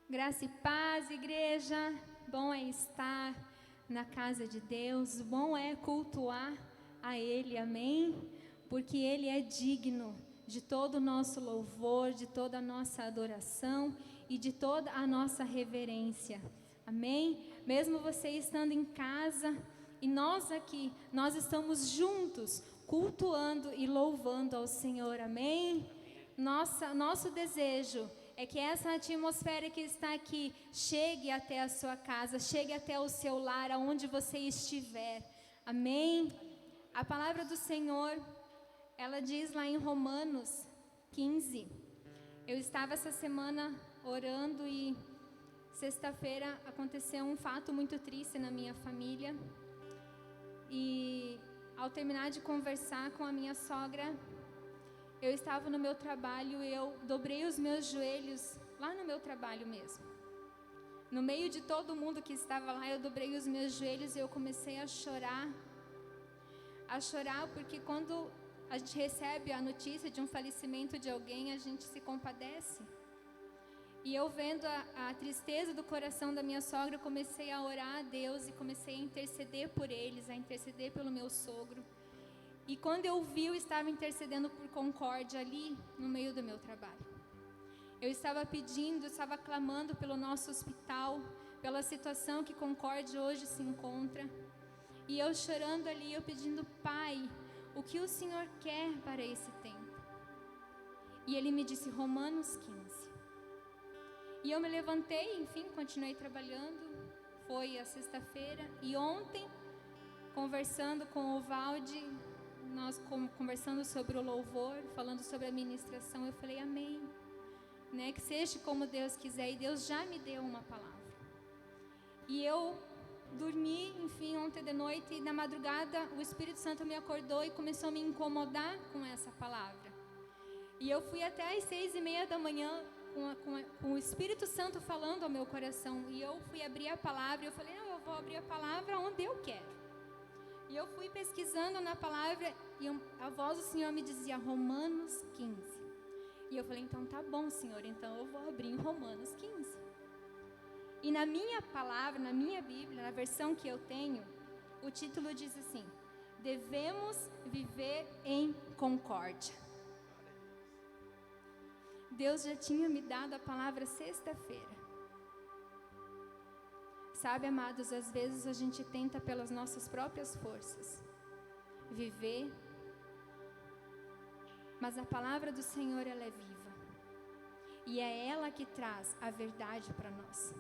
Graça e paz, igreja. Bom é estar na casa de Deus, bom é cultuar a Ele, amém? Porque Ele é digno de todo o nosso louvor, de toda a nossa adoração e de toda a nossa reverência, amém? Mesmo você estando em casa e nós aqui, nós estamos juntos cultuando e louvando ao Senhor, amém? Nosso desejo é que essa atmosfera que está aqui chegue até a sua casa, chegue até o seu lar, aonde você estiver. Amém? A palavra do Senhor, ela diz lá em Romanos 15. Eu estava essa semana orando e sexta-feira aconteceu um fato muito triste na minha família. E ao terminar de conversar com a minha sogra, eu estava no meu trabalho e eu dobrei os meus joelhos lá no meu trabalho mesmo. No meio de todo mundo que estava lá, eu dobrei os meus joelhos e eu comecei a chorar. A chorar porque quando a gente recebe a notícia de um falecimento de alguém, a gente se compadece. E eu vendo a tristeza do coração da minha sogra, eu comecei a orar a Deus e comecei a interceder por eles, a interceder pelo meu sogro. E quando eu vi, eu estava intercedendo por Concórdia ali no meio do meu trabalho. Eu estava pedindo, estava clamando pelo nosso hospital, pela situação que Concórdia hoje se encontra. E eu chorando ali, eu pedindo, Pai, o que o Senhor quer para esse tempo? E Ele me disse, Romanos 15. E eu me levantei, enfim, continuei trabalhando. Foi a sexta-feira. E ontem, conversando com o Valde, nós conversando sobre o louvor, falando sobre a ministração, eu falei, amém, né? Que seja como Deus quiser, e Deus já me deu uma palavra. E eu dormi, enfim, ontem de noite, e na madrugada o Espírito Santo me acordou e começou a me incomodar com essa palavra. E eu fui até às 6:30 da manhã com o Espírito Santo falando ao meu coração, e eu fui abrir a palavra, e eu falei, não, eu vou abrir a palavra onde eu quero. E eu fui pesquisando na palavra e a voz do Senhor me dizia Romanos 15. E eu falei, então tá bom, Senhor, então eu vou abrir em Romanos 15. E na minha palavra, na minha Bíblia, na versão que eu tenho, o título diz assim, devemos viver em concórdia. Deus já tinha me dado a palavra sexta-feira. Sabe, amados, às vezes a gente tenta pelas nossas próprias forças viver, mas a palavra do Senhor, ela é viva. E é ela que traz a verdade para nós.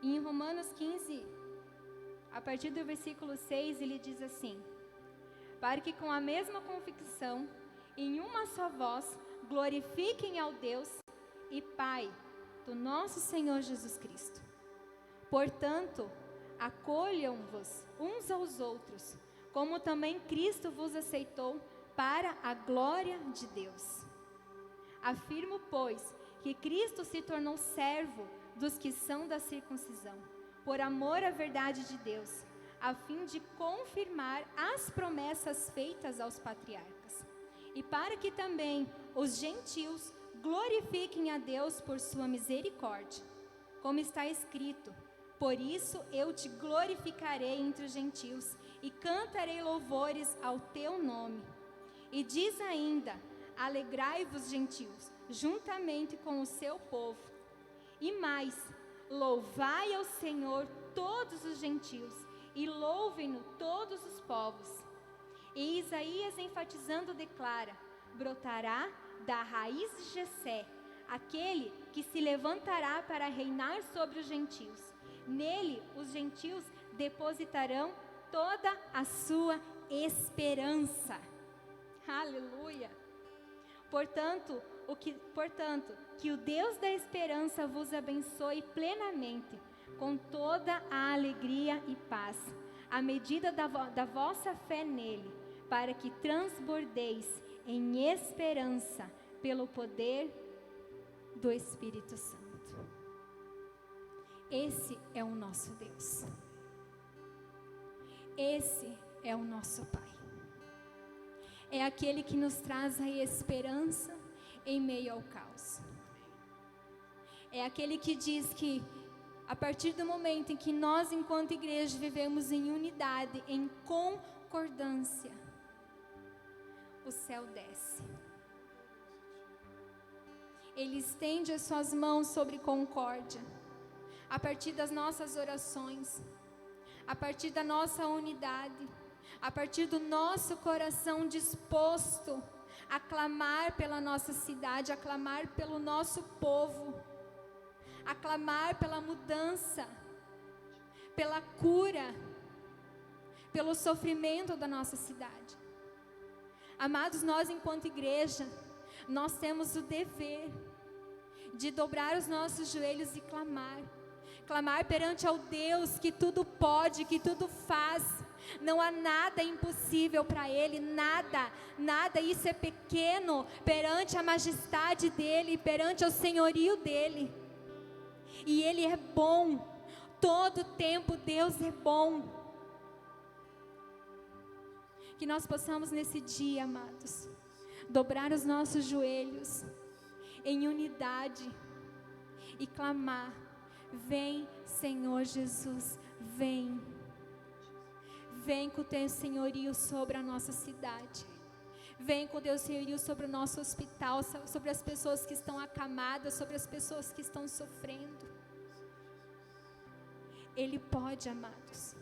E em Romanos 15, a partir do versículo 6, ele diz assim, para que com a mesma convicção, em uma só voz, glorifiquem ao Deus e Pai do nosso Senhor Jesus Cristo. Portanto, acolham-vos uns aos outros, como também Cristo vos aceitou para a glória de Deus. Afirmo, pois, que Cristo se tornou servo dos que são da circuncisão, por amor à verdade de Deus, a fim de confirmar as promessas feitas aos patriarcas, e para que também os gentios glorifiquem a Deus por sua misericórdia, como está escrito, por isso eu te glorificarei entre os gentios e cantarei louvores ao teu nome. E diz ainda, alegrai-vos, gentios, juntamente com o seu povo. E mais, louvai ao Senhor todos os gentios e louvem-no todos os povos. E Isaías, enfatizando, declara, brotará da raiz de Jessé, aquele que se levantará para reinar sobre os gentios. Nele, os gentios depositarão toda a sua esperança. Aleluia! Portanto, que o Deus da esperança vos abençoe plenamente, com toda a alegria e paz, à medida da vossa fé nele, para que transbordeis em esperança pelo poder do Espírito Santo. Esse é o nosso Deus. Esse é o nosso Pai. É aquele que nos traz a esperança em meio ao caos. É aquele que diz que a partir do momento em que nós, enquanto igreja, vivemos em unidade, em concordância, o céu desce. Ele estende as suas mãos sobre concórdia. A partir das nossas orações, a partir da nossa unidade, a partir do nosso coração disposto a clamar pela nossa cidade, a clamar pelo nosso povo, a clamar pela mudança, pela cura, pelo sofrimento da nossa cidade. Amados, nós enquanto igreja, nós temos o dever de dobrar os nossos joelhos e clamar perante ao Deus que tudo pode, que tudo faz. Não há nada impossível para Ele, nada, isso é pequeno perante a majestade dEle, perante o senhorio dEle. E Ele é bom, todo tempo Deus é bom. Que nós possamos nesse dia, amados, dobrar os nossos joelhos em unidade e clamar: vem, Senhor Jesus, vem. Vem com o teu senhorio sobre a nossa cidade. Vem com o teu senhorio sobre o nosso hospital, sobre as pessoas que estão acamadas, sobre as pessoas que estão sofrendo. Ele pode, amados.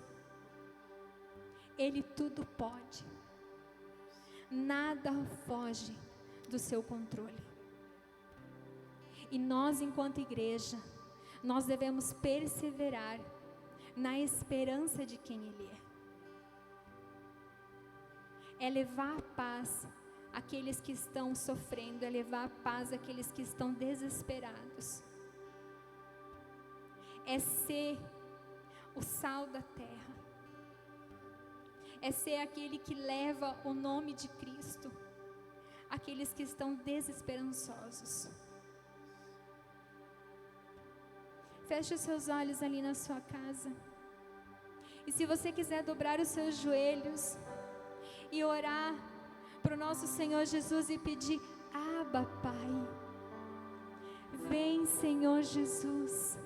Ele tudo pode. Nada foge do seu controle. E nós, enquanto igreja, nós devemos perseverar na esperança de quem Ele é. É levar paz àqueles que estão sofrendo, é levar paz àqueles que estão desesperados. É ser o sal da terra. É ser aquele que leva o nome de Cristo àqueles que estão desesperançosos. Feche os seus olhos ali na sua casa. E se você quiser dobrar os seus joelhos e orar para o nosso Senhor Jesus e pedir: Abba, Pai, vem, Senhor Jesus,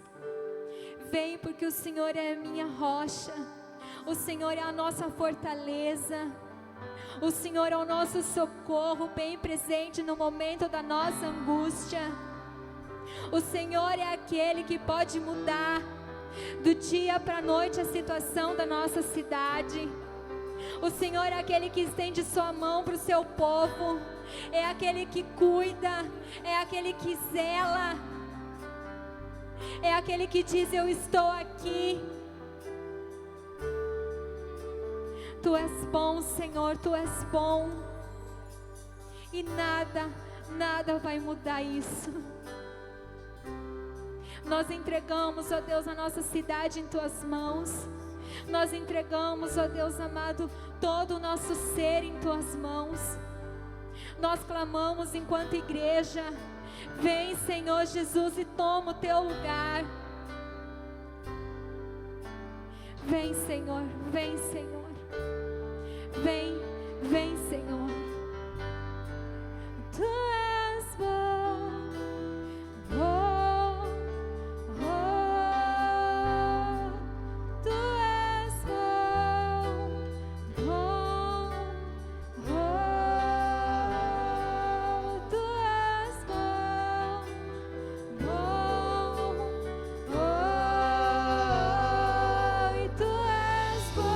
vem, porque o Senhor é a minha rocha, o Senhor é a nossa fortaleza, o Senhor é o nosso socorro bem presente no momento da nossa angústia. O Senhor é aquele que pode mudar do dia para a noite a situação da nossa cidade. O Senhor é aquele que estende sua mão para o seu povo, é aquele que cuida, é aquele que zela, é aquele que diz: eu estou aqui. Tu és bom, Senhor, Tu és bom, e nada vai mudar isso. Nós entregamos, ó Deus, a nossa cidade em Tuas mãos. Nós entregamos, ó Deus amado, todo o nosso ser em Tuas mãos. Nós clamamos enquanto igreja: vem, Senhor Jesus, e toma o Teu lugar. Vem, Senhor, vem, Senhor. Vem, Senhor. Tu és bom, bom, bom. Tu és bom, bom, bom. Tu és bom, bom, bom. E Tu és bom.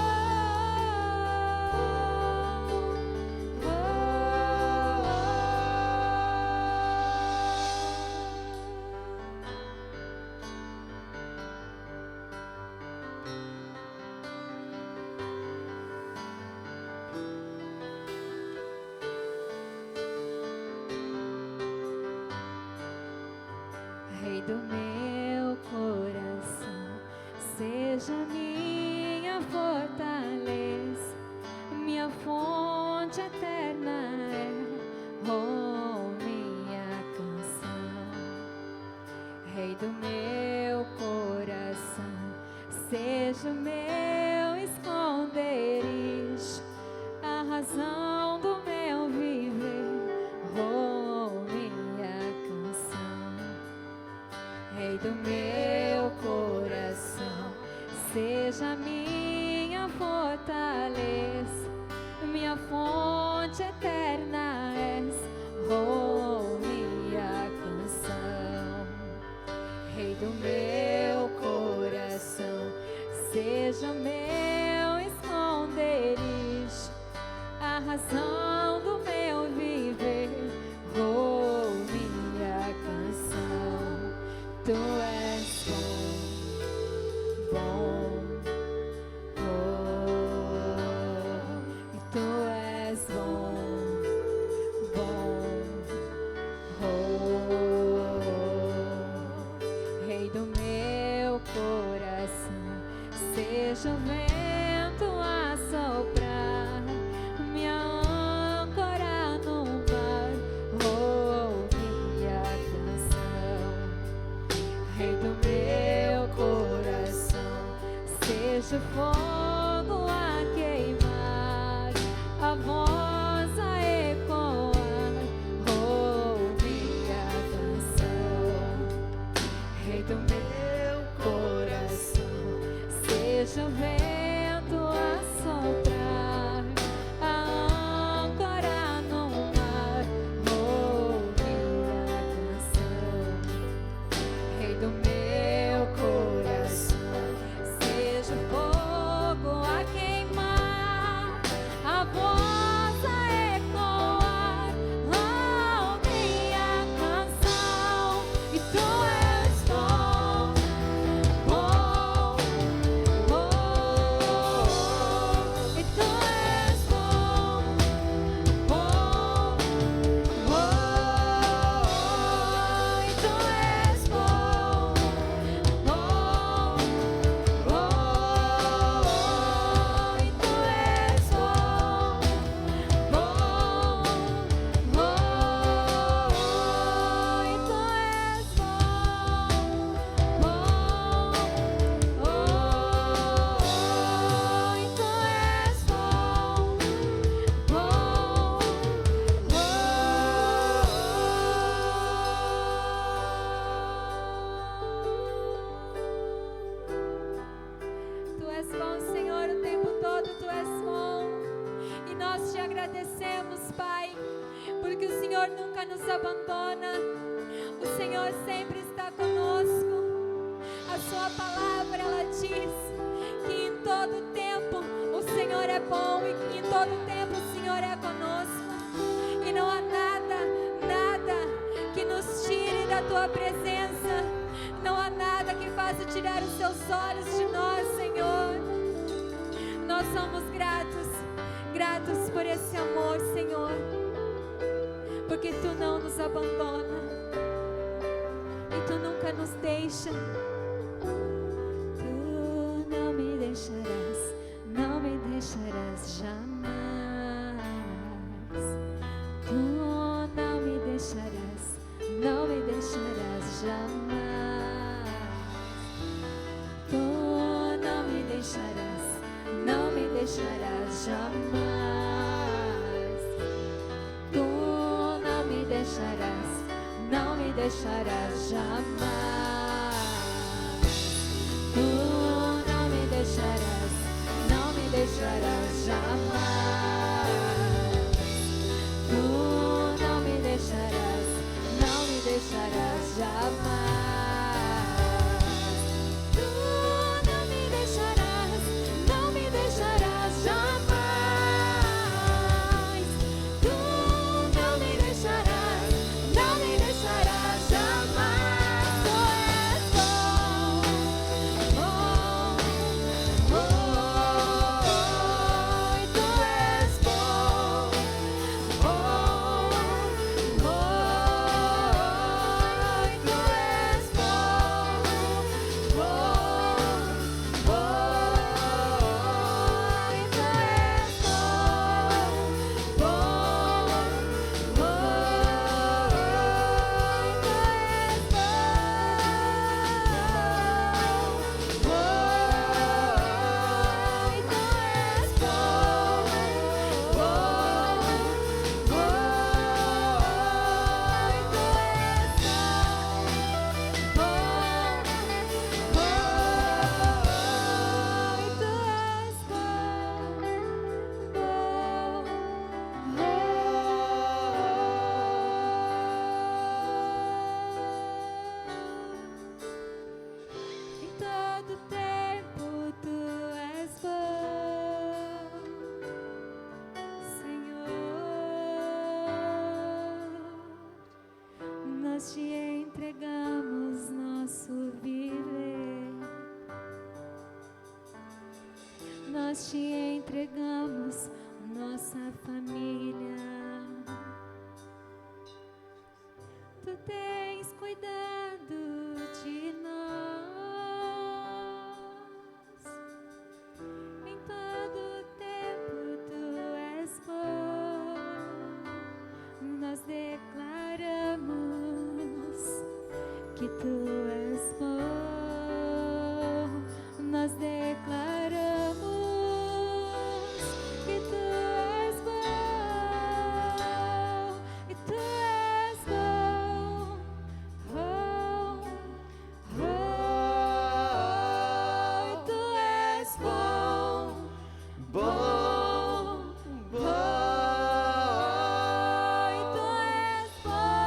Rei do meu coração, seja minha fortaleza, minha fonte eterna é, oh, minha canção. Rei do meu coração, seja o meu esconderijo, a razão do meu viver, oh, minha canção. Rei do meu coração, seja minha fortaleza, minha fonte eterna és, oh, minha canção. Rei do meu coração, seja meu esconderijo, a razão do meu viver, oh, minha canção. Tu és bom, e tu és bom, Rei do meu coração, seja o vento a soprar, minha âncora no mar, oh, minha canção. Rei do meu coração, seja o fogo a queimar, a voz a ecoar, oh, minha canção. Rei do meu coração, seja o vento a soprar, a âncora no mar, oh, minha canção. Rei do meu coração, seja o fogo a queimar, a voz a ecoar, oh, minha canção. E tu és bom, oh, oh, e tu és bom, oh, oh, e tu és bom, oh, oh, e tu és bom, oh, oh, e tu és Tu és bom, Senhor, o tempo todo Tu és bom. E nós te agradecemos, Pai, porque o Senhor nunca nos abandona. O Senhor sempre está conosco. A sua palavra, ela diz que em todo tempo o Senhor é bom e que em todo tempo o Senhor é conosco. E não há nada que nos tire da Tua presença. Não há nada que faça tirar os Teus olhos de nós, Senhor. Nós somos gratos por esse amor, Senhor, porque Tu não nos abandona e Tu nunca nos deixa. Tu não me deixarás jamais. Tu não me deixarás jamais. Tu não me deixarás jamais. Tu não me deixarás jamais. Tu não me deixarás jamais. Tu não me deixarás jamais. Tu não me deixarás jamais. Tu não me deixarás jamais. nós te entregamos nossa família. Tu tens cuidado de nós, em todo tempo tu és bom. Nós declaramos que tu és bom. Nós declaramos que tu és bom, e tu és bom. Oh, oh, e tu és bom, Bom, e tu és bom,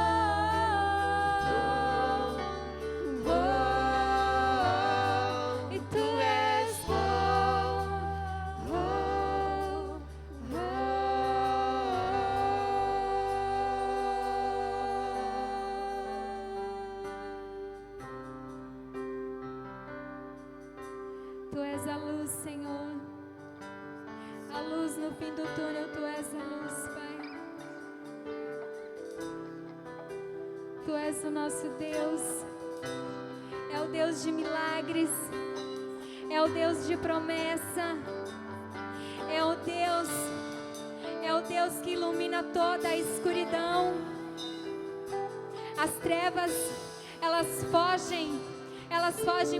e tu és Tu és a luz, Senhor. A luz no fim do túnel, Tu és a luz, Pai. Tu és o nosso Deus. É o Deus de milagres. É o Deus de promessa. É o Deus que ilumina toda a escuridão. As trevas, elas fogem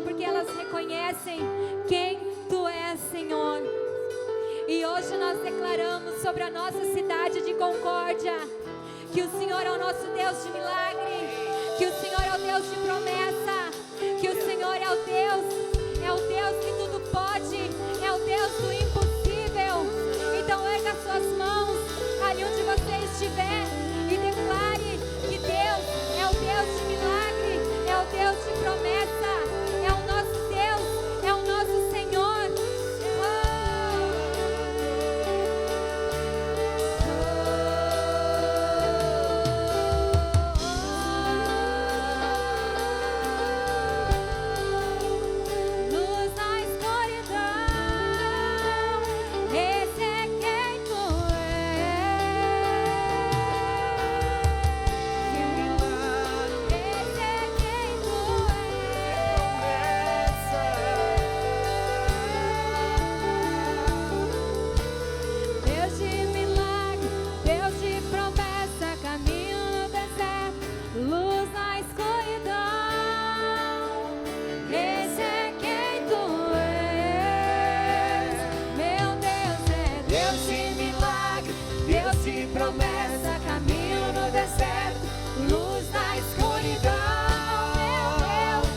porque elas reconhecem quem Tu és, Senhor. E hoje nós declaramos sobre a nossa cidade de Concórdia que o Senhor é o nosso Deus de milagre, que o Senhor é o Deus de promessa, que o Senhor é o Deus que tudo pode, é o Deus do impossível. Então erga suas mãos ali onde você estiver e declare que Deus é o Deus de milagre, é o Deus de promessa, é o nosso Deus, é o nosso Senhor. Luz na escuridão, esse é quem Tu és. Esse é quem Tu és. Deus de milagre, Deus de promessa, caminho no deserto, luz na escuridão. Esse é quem Tu és. Meu Deus é Deus de milagre, Deus de promessa, caminho no deserto, luz na escuridão. Meu Deus,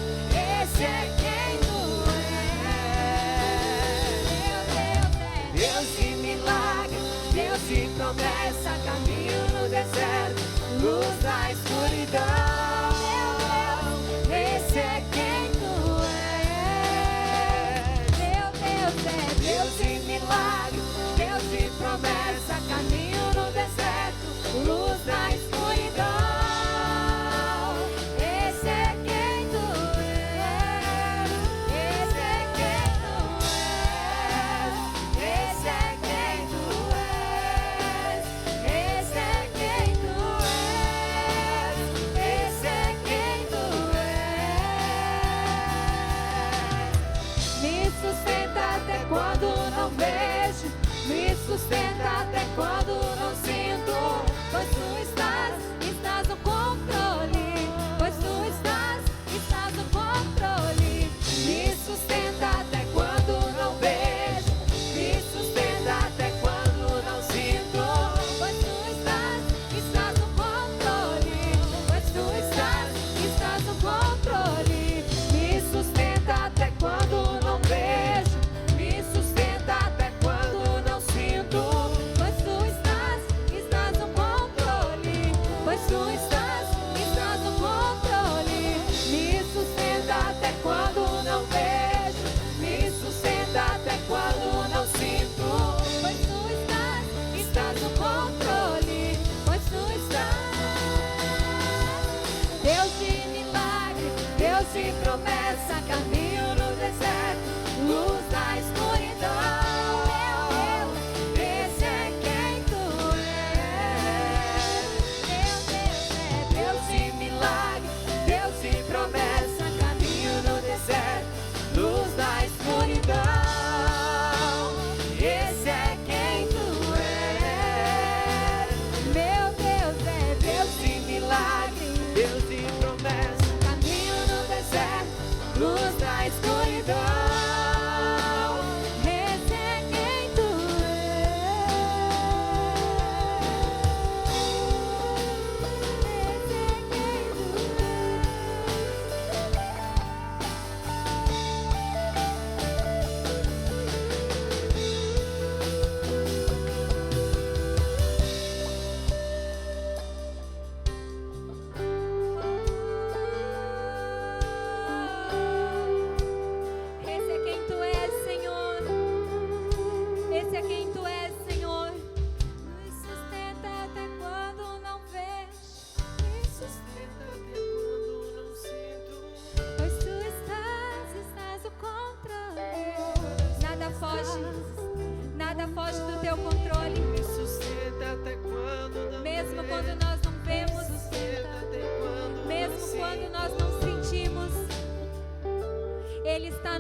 esse é quem Tu és. Deus de milagre, Deus de promessa, caminho no deserto, luz na escuridão. Meu Deus, esse é quem Tu és. Meu Deus é Deus de milagre, Deus de promessa, caminho no deserto, luz na escuridão. Esse é quem Tu és. Esse é quem Tu és. Esse é quem Tu és. Esse é quem Tu és. Esse é quem Tu és. Me sustenta até quando não vejo, me sustenta até quando não sinto, pois Tu estás no controle, pois Tu estás no controle. Me sustenta até quando não vejo, me sustenta até quando não sinto, pois Tu estás no controle, pois Tu estás no controle. Me sustenta até quando não vejo, me sustenta até quando não sinto, pois Tu estás no controle, pois Tu estás no controle. Me sustenta até quando não vejo, me sustenta até quando não sinto, pois Tu estás no controle, pois Tu estás. Deus de milagre, Deus de promessa, caminho no deserto, luz na escuridão.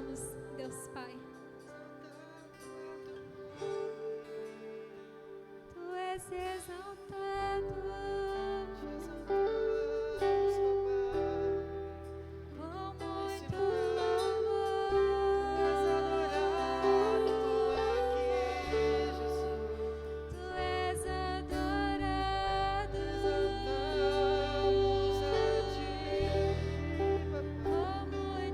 exaltamos, Deus Pai. Tu és exaltado com muito Tu és adorado com muito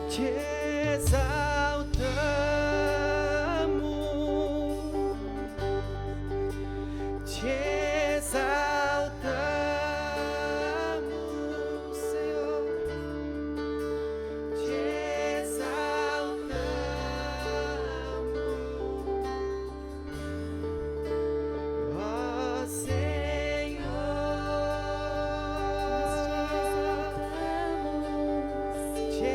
Te exaltamos, Senhor, te exaltamos, ó Senhor, te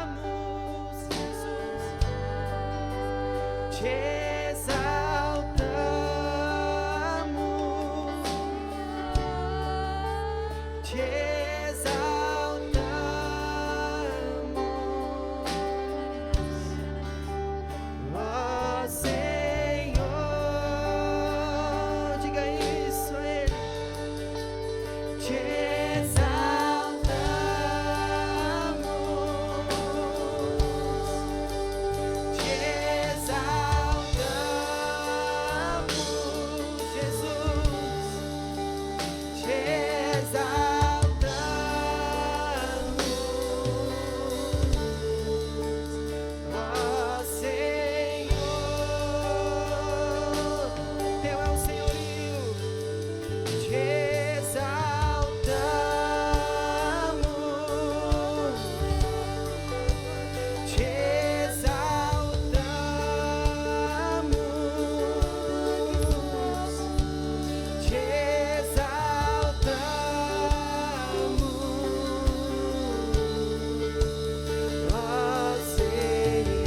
exaltamos, Jesus, te exaltamos, te exaltamos, ó Senhor, diga isso a Ele, te exaltamos, te exaltamos, Jesus, te exaltamos, ó Senhor, teu é o senhorio, te exaltamos, te exaltamos, te exaltamos, ó Senhor.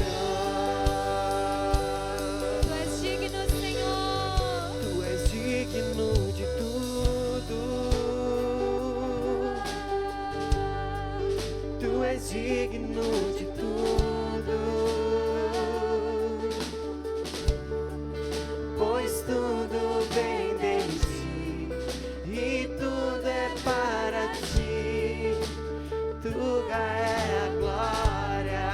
Tu és digno, Senhor. Tu és digno de tudo. Tu és digno de tudo. Pois tudo vem de ti e tudo é para ti. Tua é a glória.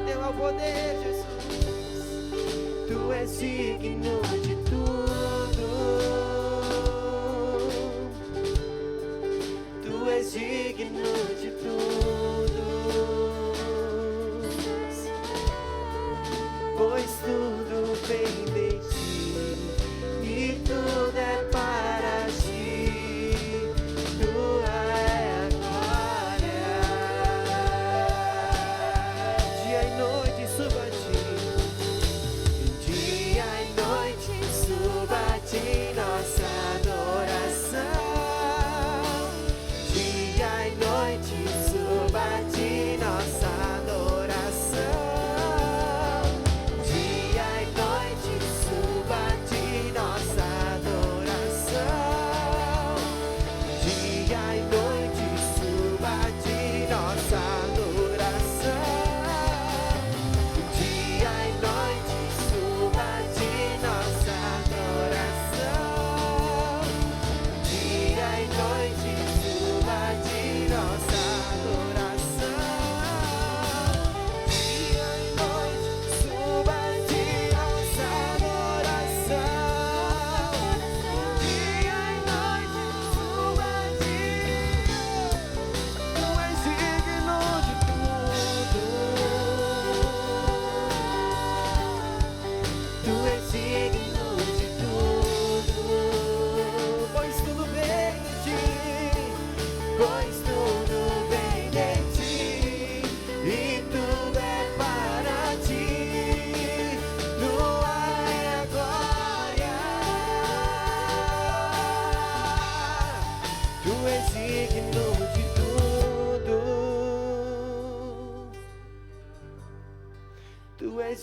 Teu é o poder, Jesus. Tu és digno de tudo. Tu és digno de tudo. Pois tudo vem de ti e tudo é para ti. Tua é a glória. Dia e noite subo a ti. Dia e noite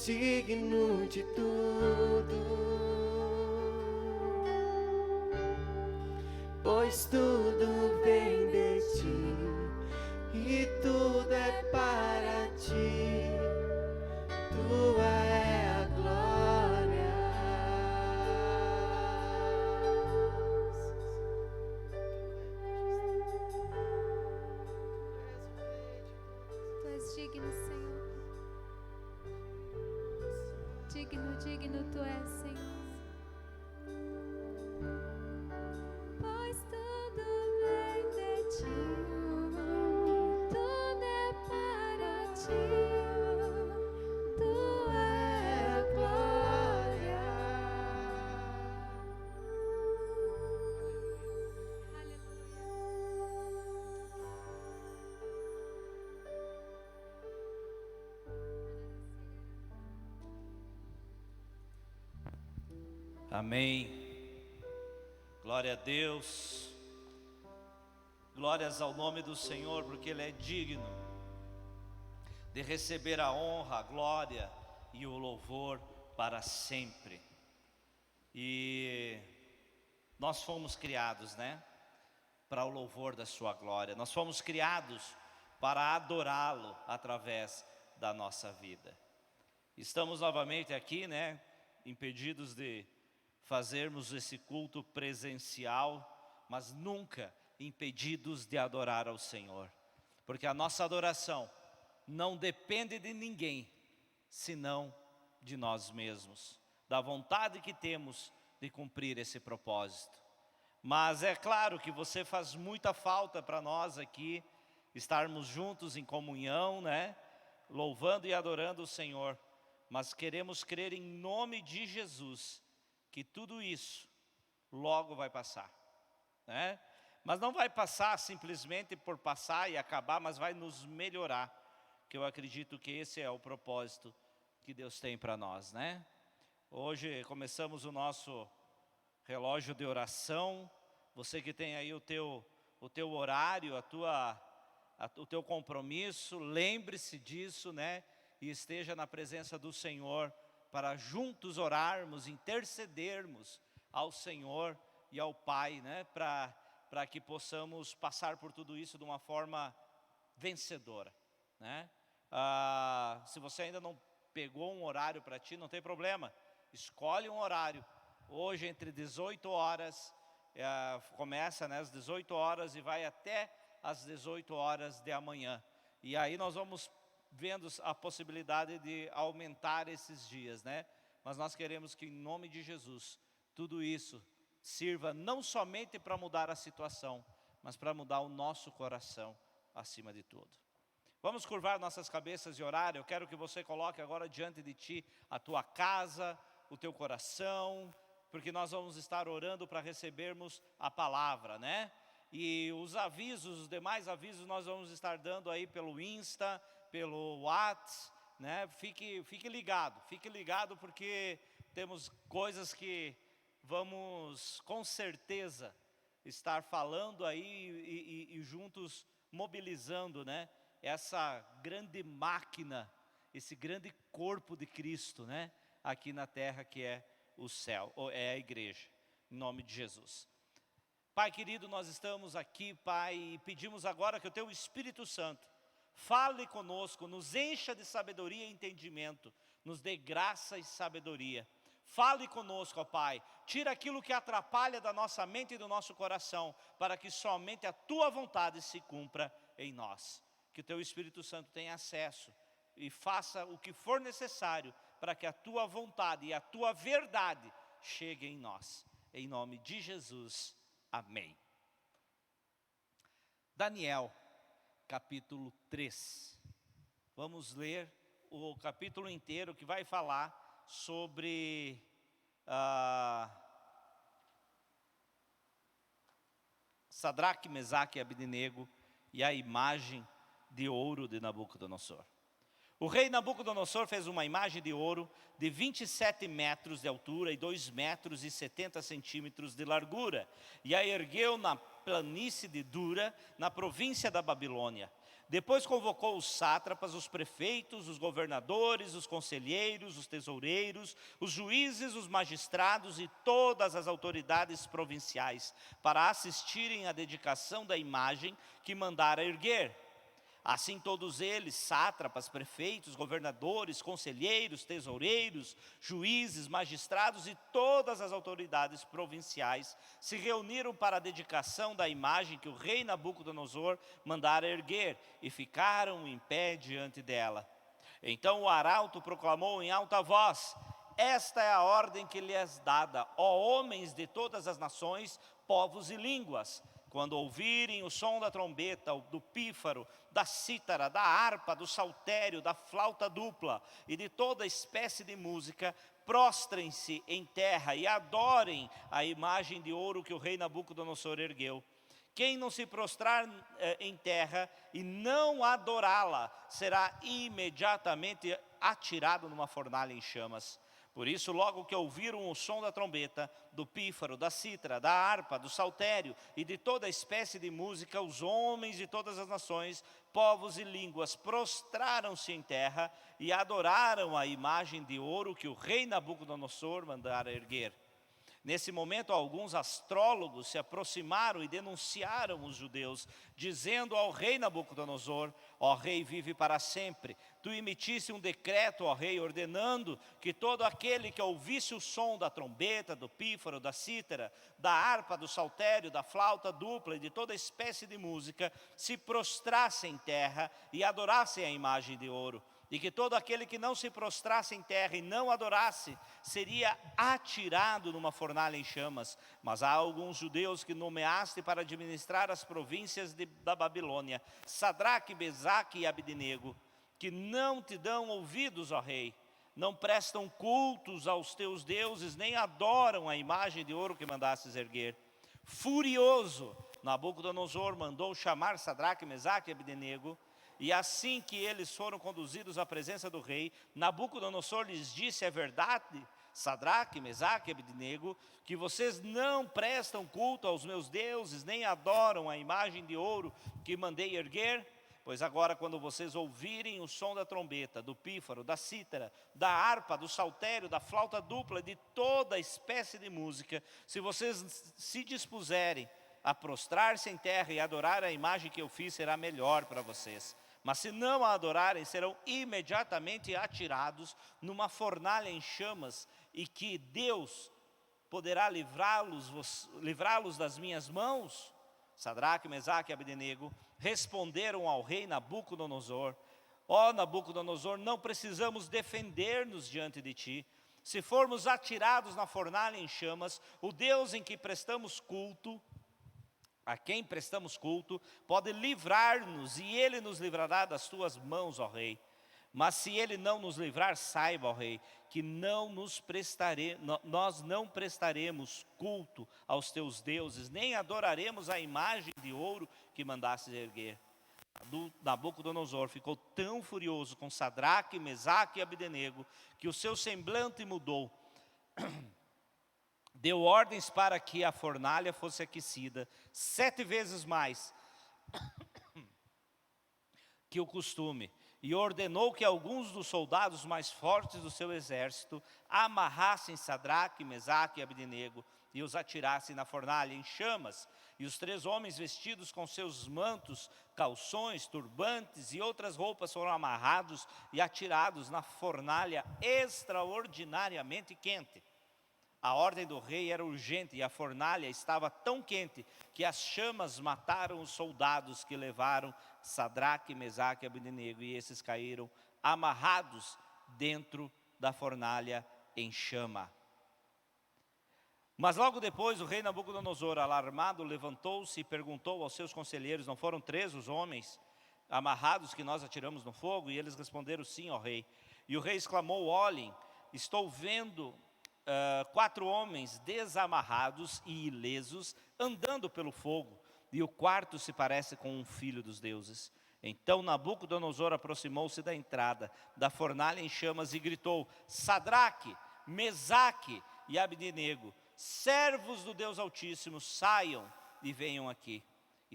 és digno de tudo, pois tudo vem de ti e tudo é para ti. Tua é a glória. Tu és digno, Senhor. Digno, digno tu és, Senhor. Pois tudo vem de ti, tudo é para ti. Tu é a glória. Amém. Glória a Deus. Glórias ao nome do Senhor, porque Ele é digno de receber a honra, a glória e o louvor para sempre. E nós fomos criados, né, para o louvor da sua glória. Nós fomos criados para adorá-lo através da nossa vida. Estamos novamente aqui, né, impedidos de fazermos esse culto presencial, mas nunca impedidos de adorar ao Senhor, porque a nossa adoração não depende de ninguém, senão de nós mesmos, da vontade que temos de cumprir esse propósito. Mas é claro que você faz muita falta para nós aqui, estarmos juntos em comunhão, né, louvando e adorando o Senhor, mas queremos crer em nome de Jesus, que tudo isso logo vai passar, né? Mas não vai passar simplesmente por passar e acabar, mas vai nos melhorar, que eu acredito que esse é o propósito que Deus tem para nós, né? Hoje começamos o nosso relógio de oração. Você que tem aí o teu horário, o teu compromisso, lembre-se disso, né? E esteja na presença do Senhor, para juntos orarmos, intercedermos ao Senhor e ao Pai, né? Para que possamos passar por tudo isso de uma forma vencedora, né? Se você ainda não pegou um horário para ti, não tem problema, escolhe um horário. Hoje entre 18 horas, começa, né, às 18 horas e vai até às 18 horas de amanhã. E aí nós vamos vendo a possibilidade de aumentar esses dias, né? Mas nós queremos que em nome de Jesus, tudo isso sirva não somente para mudar a situação, mas para mudar o nosso coração acima de tudo. Vamos curvar nossas cabeças e orar. Eu quero que você coloque agora diante de ti a tua casa, o teu coração, porque nós vamos estar orando para recebermos a palavra, né? E os avisos, os demais avisos nós vamos estar dando aí pelo Insta, pelo WhatsApp, né? Fique ligado porque temos coisas que vamos com certeza estar falando aí e juntos mobilizando, né? Essa grande máquina, esse grande corpo de Cristo, né? Aqui na terra que é o céu, ou é a igreja, em nome de Jesus. Pai querido, nós estamos aqui, Pai, e pedimos agora que o Teu Espírito Santo fale conosco, nos encha de sabedoria e entendimento, nos dê graça e sabedoria. Fale conosco, ó Pai, tira aquilo que atrapalha da nossa mente e do nosso coração, para que somente a Tua vontade se cumpra em nós. Que o Teu Espírito Santo tenha acesso e faça o que for necessário para que a Tua vontade e a Tua verdade cheguem em nós. Em nome de Jesus, amém. Daniel, capítulo 3. Vamos ler o capítulo inteiro que vai falar sobre Sadraque, Mesaque e Abednego e a imagem de ouro de Nabucodonosor. O rei Nabucodonosor fez uma imagem de ouro de 27 metros de altura e 2 metros e 70 centímetros de largura, e a ergueu na planície de Dura, na província da Babilônia. Depois convocou os sátrapas, os prefeitos, os governadores, os conselheiros, os tesoureiros, os juízes, os magistrados e todas as autoridades provinciais para assistirem à dedicação da imagem que mandara erguer. Assim todos eles, sátrapas, prefeitos, governadores, conselheiros, tesoureiros, juízes, magistrados e todas as autoridades provinciais se reuniram para a dedicação da imagem que o rei Nabucodonosor mandara erguer e ficaram em pé diante dela. Então o arauto proclamou em alta voz: esta é a ordem que lhes é dada, ó homens de todas as nações, povos e línguas. Quando ouvirem o som da trombeta, do pífaro, da cítara, da harpa, do saltério, da flauta dupla e de toda espécie de música, prostrem-se em terra e adorem a imagem de ouro que o rei Nabucodonosor ergueu. Quem não se prostrar em terra e não adorá-la, será imediatamente atirado numa fornalha em chamas. Por isso, logo que ouviram o som da trombeta, do pífaro, da cítara, da harpa, do saltério e de toda espécie de música, os homens de todas as nações, povos e línguas prostraram-se em terra e adoraram a imagem de ouro que o rei Nabucodonosor mandara erguer. Nesse momento, alguns astrólogos se aproximaram e denunciaram os judeus, dizendo ao rei Nabucodonosor: ó rei, vive para sempre. Tu emitiste um decreto, ó rei, ordenando que todo aquele que ouvisse o som da trombeta, do pífaro, da cítara, da harpa, do saltério, da flauta dupla e de toda espécie de música, se prostrasse em terra e adorasse a imagem de ouro. E que todo aquele que não se prostrasse em terra e não adorasse, seria atirado numa fornalha em chamas. Mas há alguns judeus que nomeaste para administrar as províncias da Babilônia, Sadraque, Mesaque e Abdenego, que não te dão ouvidos, ó rei, não prestam cultos aos teus deuses, nem adoram a imagem de ouro que mandastes erguer. Furioso, Nabucodonosor mandou chamar Sadraque, Mesaque e Abdenego. E assim que eles foram conduzidos à presença do rei, Nabucodonosor lhes disse: é verdade, Sadraque, Mesaque e Abdenego, que vocês não prestam culto aos meus deuses, nem adoram a imagem de ouro que mandei erguer? Pois agora, quando vocês ouvirem o som da trombeta, do pífaro, da cítara, da harpa, do saltério, da flauta dupla, de toda espécie de música, se vocês se dispuserem a prostrar-se em terra e adorar a imagem que eu fiz, será melhor para vocês. Mas se não a adorarem, serão imediatamente atirados numa fornalha em chamas, e que Deus poderá livrá-los das minhas mãos? Sadraque, Mesaque e Abdenego responderam ao rei Nabucodonosor: ó Nabucodonosor, não precisamos defender-nos diante de ti. Se formos atirados na fornalha em chamas, o Deus em que prestamos culto, a quem prestamos culto, pode livrar-nos, e Ele nos livrará das tuas mãos, ó rei. Mas se Ele não nos livrar, saiba, ó rei, que nós não prestaremos culto aos teus deuses, nem adoraremos a imagem de ouro que mandastes erguer. Nabucodonosor ficou tão furioso com Sadraque, Mesaque e Abdenego, que o seu semblante mudou. Deu ordens para que a fornalha fosse aquecida 7 vezes mais que o costume, e ordenou que alguns dos soldados mais fortes do seu exército amarrassem Sadraque, Mesaque e Abdenego e os atirassem na fornalha em chamas. E os 3 homens, vestidos com seus mantos, calções, turbantes e outras roupas, foram amarrados e atirados na fornalha extraordinariamente quente. A ordem do rei era urgente e a fornalha estava tão quente que as chamas mataram os soldados que levaram Sadraque, Mesaque e Abdenego, e esses caíram amarrados dentro da fornalha em chama. Mas logo depois o rei Nabucodonosor, alarmado, levantou-se e perguntou aos seus conselheiros: não foram 3 os homens amarrados que nós atiramos no fogo? E eles responderam: sim, ó rei. E o rei exclamou: olhem, estou vendo 4 homens desamarrados e ilesos andando pelo fogo, e o quarto se parece com um filho dos deuses. Então Nabucodonosor aproximou-se da entrada da fornalha em chamas e gritou: Sadraque, Mesaque e Abdenego, servos do Deus Altíssimo, saiam e venham aqui.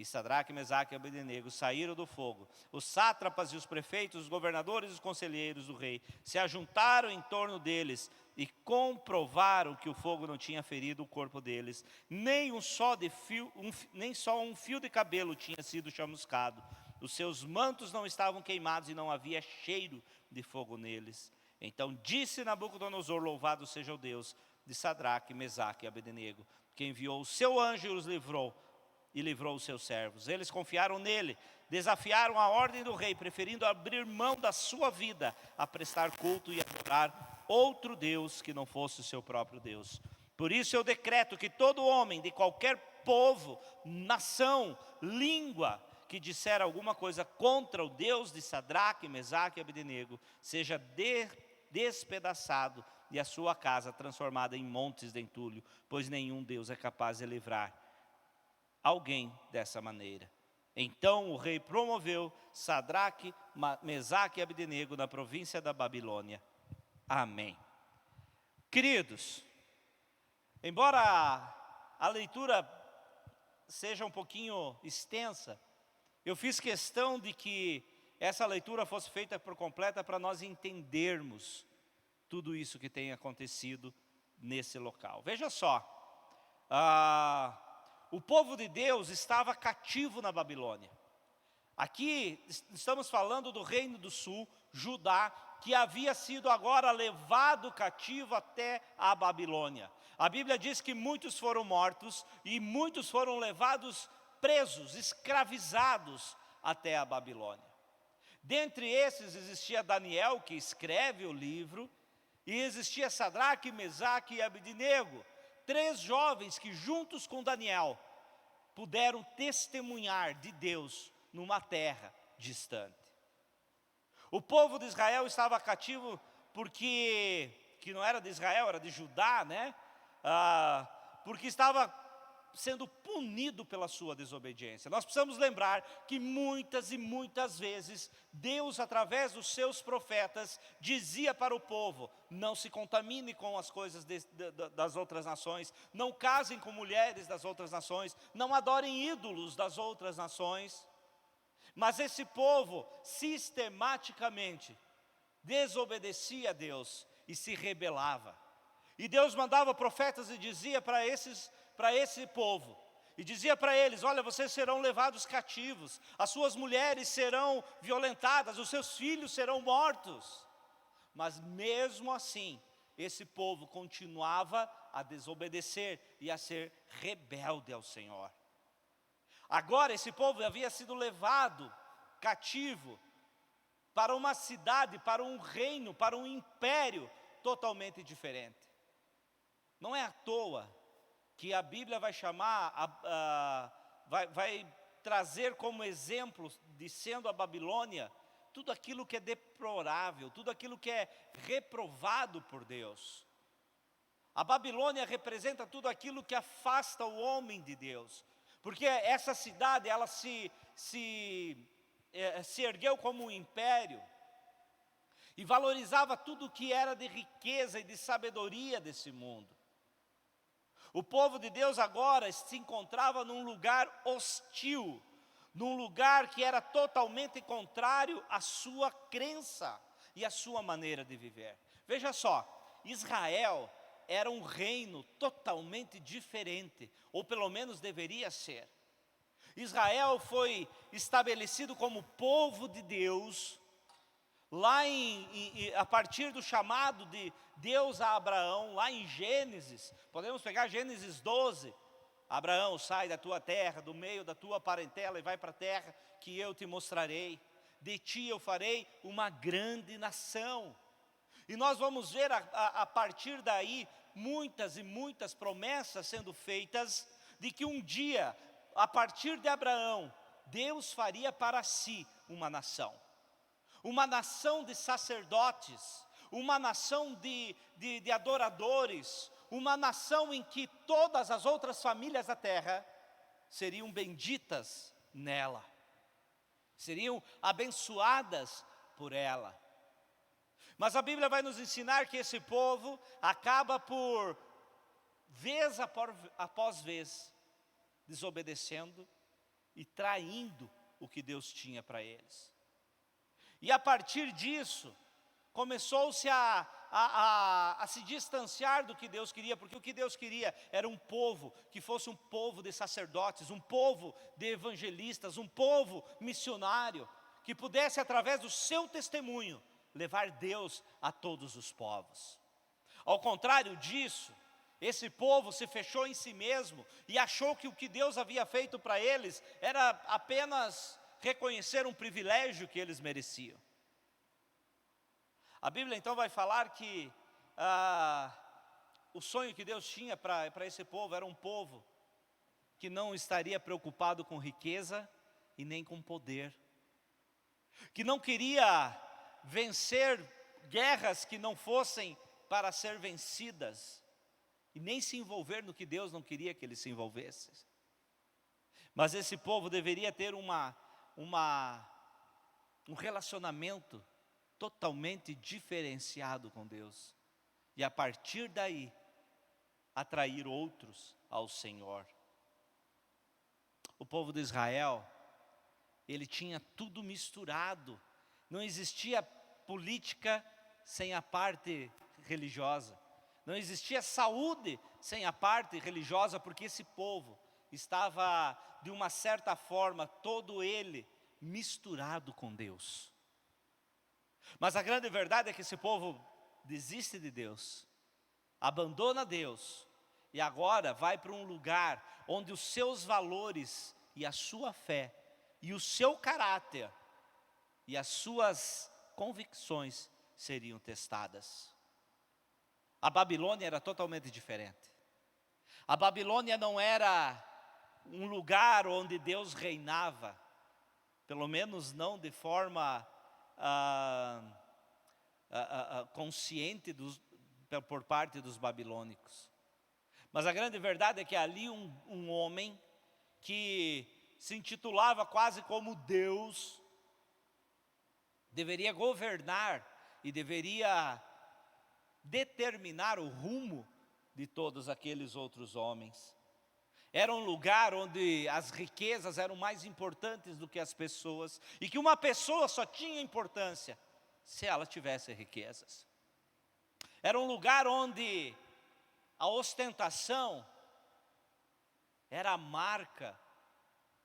E Sadraque, Mesaque e Abednego saíram do fogo. Os sátrapas e os prefeitos, os governadores e os conselheiros do rei se ajuntaram em torno deles e comprovaram que o fogo não tinha ferido o corpo deles. Nem só um fio de cabelo tinha sido chamuscado. Os seus mantos não estavam queimados e não havia cheiro de fogo neles. Então disse Nabucodonosor: louvado seja o Deus de Sadraque, Mesaque e Abednego, que enviou o seu anjo e os livrou os seus servos. Eles confiaram nele, desafiaram a ordem do rei, preferindo abrir mão da sua vida a prestar culto e adorar outro Deus que não fosse o seu próprio Deus. Por isso eu decreto que todo homem de qualquer povo, nação, língua, que disser alguma coisa contra o Deus de Sadraque, Mesaque e Abednego, seja despedaçado e a sua casa transformada em montes de entulho, pois nenhum Deus é capaz de livrar alguém dessa maneira. Então o rei promoveu Sadraque, Mesaque e Abednego na província da Babilônia. Amém. Queridos, embora a leitura seja um pouquinho extensa, eu fiz questão de que essa leitura fosse feita por completa para nós entendermos tudo isso que tem acontecido nesse local. Veja só, o povo de Deus estava cativo na Babilônia. Aqui estamos falando do reino do sul, Judá, que havia sido agora levado cativo até a Babilônia. A Bíblia diz que muitos foram mortos e muitos foram levados presos, escravizados até a Babilônia. Dentre esses existia Daniel, que escreve o livro, e existia Sadraque, Mesaque e Abednego, 3 jovens que juntos com Daniel puderam testemunhar de Deus numa terra distante. O povo de Israel estava cativo porque, que não era de Israel, era de Judá, né? Porque estava sendo punido pela sua desobediência. Nós precisamos lembrar que muitas e muitas vezes Deus, através dos seus profetas, dizia para o povo: não se contamine com as coisas das outras nações, não casem com mulheres das outras nações, não adorem ídolos das outras nações. Mas esse povo sistematicamente desobedecia a Deus e se rebelava. E Deus mandava profetas e dizia para esse povo, e dizia para eles: olha, vocês serão levados cativos, as suas mulheres serão violentadas, os seus filhos serão mortos. Mas mesmo assim, esse povo continuava a desobedecer e a ser rebelde ao Senhor. Agora esse povo havia sido levado cativo para uma cidade, para um reino, para um império totalmente diferente. Não é à toa que a Bíblia vai chamar, vai trazer como exemplo de sendo a Babilônia tudo aquilo que é deplorável, tudo aquilo que é reprovado por Deus. A Babilônia representa tudo aquilo que afasta o homem de Deus, porque essa cidade, ela se ergueu como um império e valorizava tudo que era de riqueza e de sabedoria desse mundo. O povo de Deus agora se encontrava num lugar hostil, num lugar que era totalmente contrário à sua crença e à sua maneira de viver. Veja só, Israel era um reino totalmente diferente, ou pelo menos deveria ser. Israel foi estabelecido como povo de Deus, lá a partir do chamado de Deus a Abraão, lá em Gênesis. Podemos pegar Gênesis 12, Abraão, sai da tua terra, do meio da tua parentela, e vai para a terra que eu te mostrarei. De ti eu farei uma grande nação. E nós vamos ver a partir daí, muitas e muitas promessas sendo feitas, de que um dia, a partir de Abraão, Deus faria para si uma nação de sacerdotes, uma nação de adoradores, uma nação em que todas as outras famílias da terra seriam benditas nela, seriam abençoadas por ela. Mas a Bíblia vai nos ensinar que esse povo acaba por, vez após vez, desobedecendo e traindo o que Deus tinha para eles. E a partir disso, começou-se a se distanciar do que Deus queria, porque o que Deus queria era um povo que fosse um povo de sacerdotes, um povo de evangelistas, um povo missionário, que pudesse, através do seu testemunho, levar Deus a todos os povos. Ao contrário disso, esse povo se fechou em si mesmo e achou que o que Deus havia feito para eles era apenas reconhecer um privilégio que eles mereciam. A Bíblia então vai falar que o sonho que Deus tinha para esse povo era um povo que não estaria preocupado com riqueza e nem com poder, que não queria vencer guerras que não fossem para ser vencidas, e nem se envolver no que Deus não queria que eles se envolvessem. Mas esse povo deveria ter um relacionamento totalmente diferenciado com Deus, e a partir daí, atrair outros ao Senhor. O povo de Israel, ele tinha tudo misturado, não existia política sem a parte religiosa, não existia saúde sem a parte religiosa, porque esse povo estava, de uma certa forma, todo ele misturado com Deus. Mas a grande verdade é que esse povo desiste de Deus, abandona Deus, e agora vai para um lugar onde os seus valores e a sua fé, e o seu caráter, e as suas convicções seriam testadas. A Babilônia era totalmente diferente. A Babilônia não era um lugar onde Deus reinava, pelo menos não de forma consciente por parte dos babilônicos. Mas a grande verdade é que ali um homem que se intitulava quase como Deus, deveria governar e deveria determinar o rumo de todos aqueles outros homens. Era um lugar onde as riquezas eram mais importantes do que as pessoas, e que uma pessoa só tinha importância se ela tivesse riquezas. Era um lugar onde a ostentação era a marca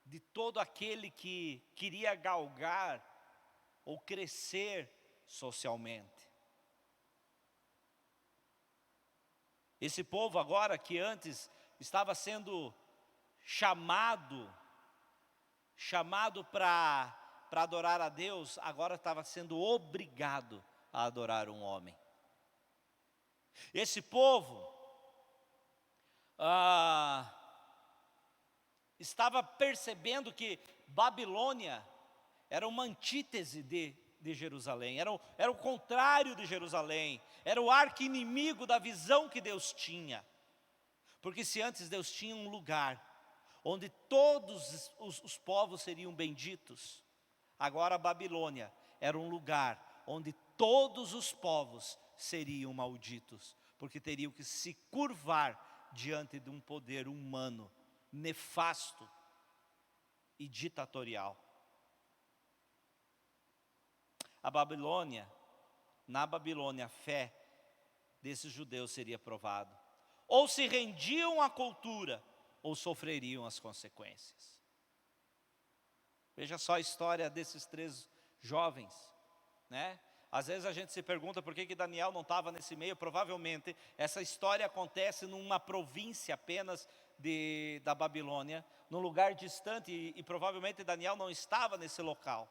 de todo aquele que queria galgar ou crescer socialmente. Esse povo agora, que antes estava sendo chamado para adorar a Deus, agora estava sendo obrigado a adorar um homem. Esse povo estava percebendo que Babilônia era uma antítese de Jerusalém, era o contrário de Jerusalém, era o arqui-inimigo da visão que Deus tinha. Porque se antes Deus tinha um lugar onde todos os povos seriam benditos, agora a Babilônia era um lugar onde todos os povos seriam malditos, porque teriam que se curvar diante de um poder humano, nefasto e ditatorial. Na Babilônia, a fé desses judeus seria provada. Ou se rendiam à cultura, ou sofreriam as consequências. Veja só a história desses 3 jovens, né? Às vezes a gente se pergunta por que Daniel não estava nesse meio. Provavelmente essa história acontece numa província apenas da Babilônia, num lugar distante, e provavelmente Daniel não estava nesse local,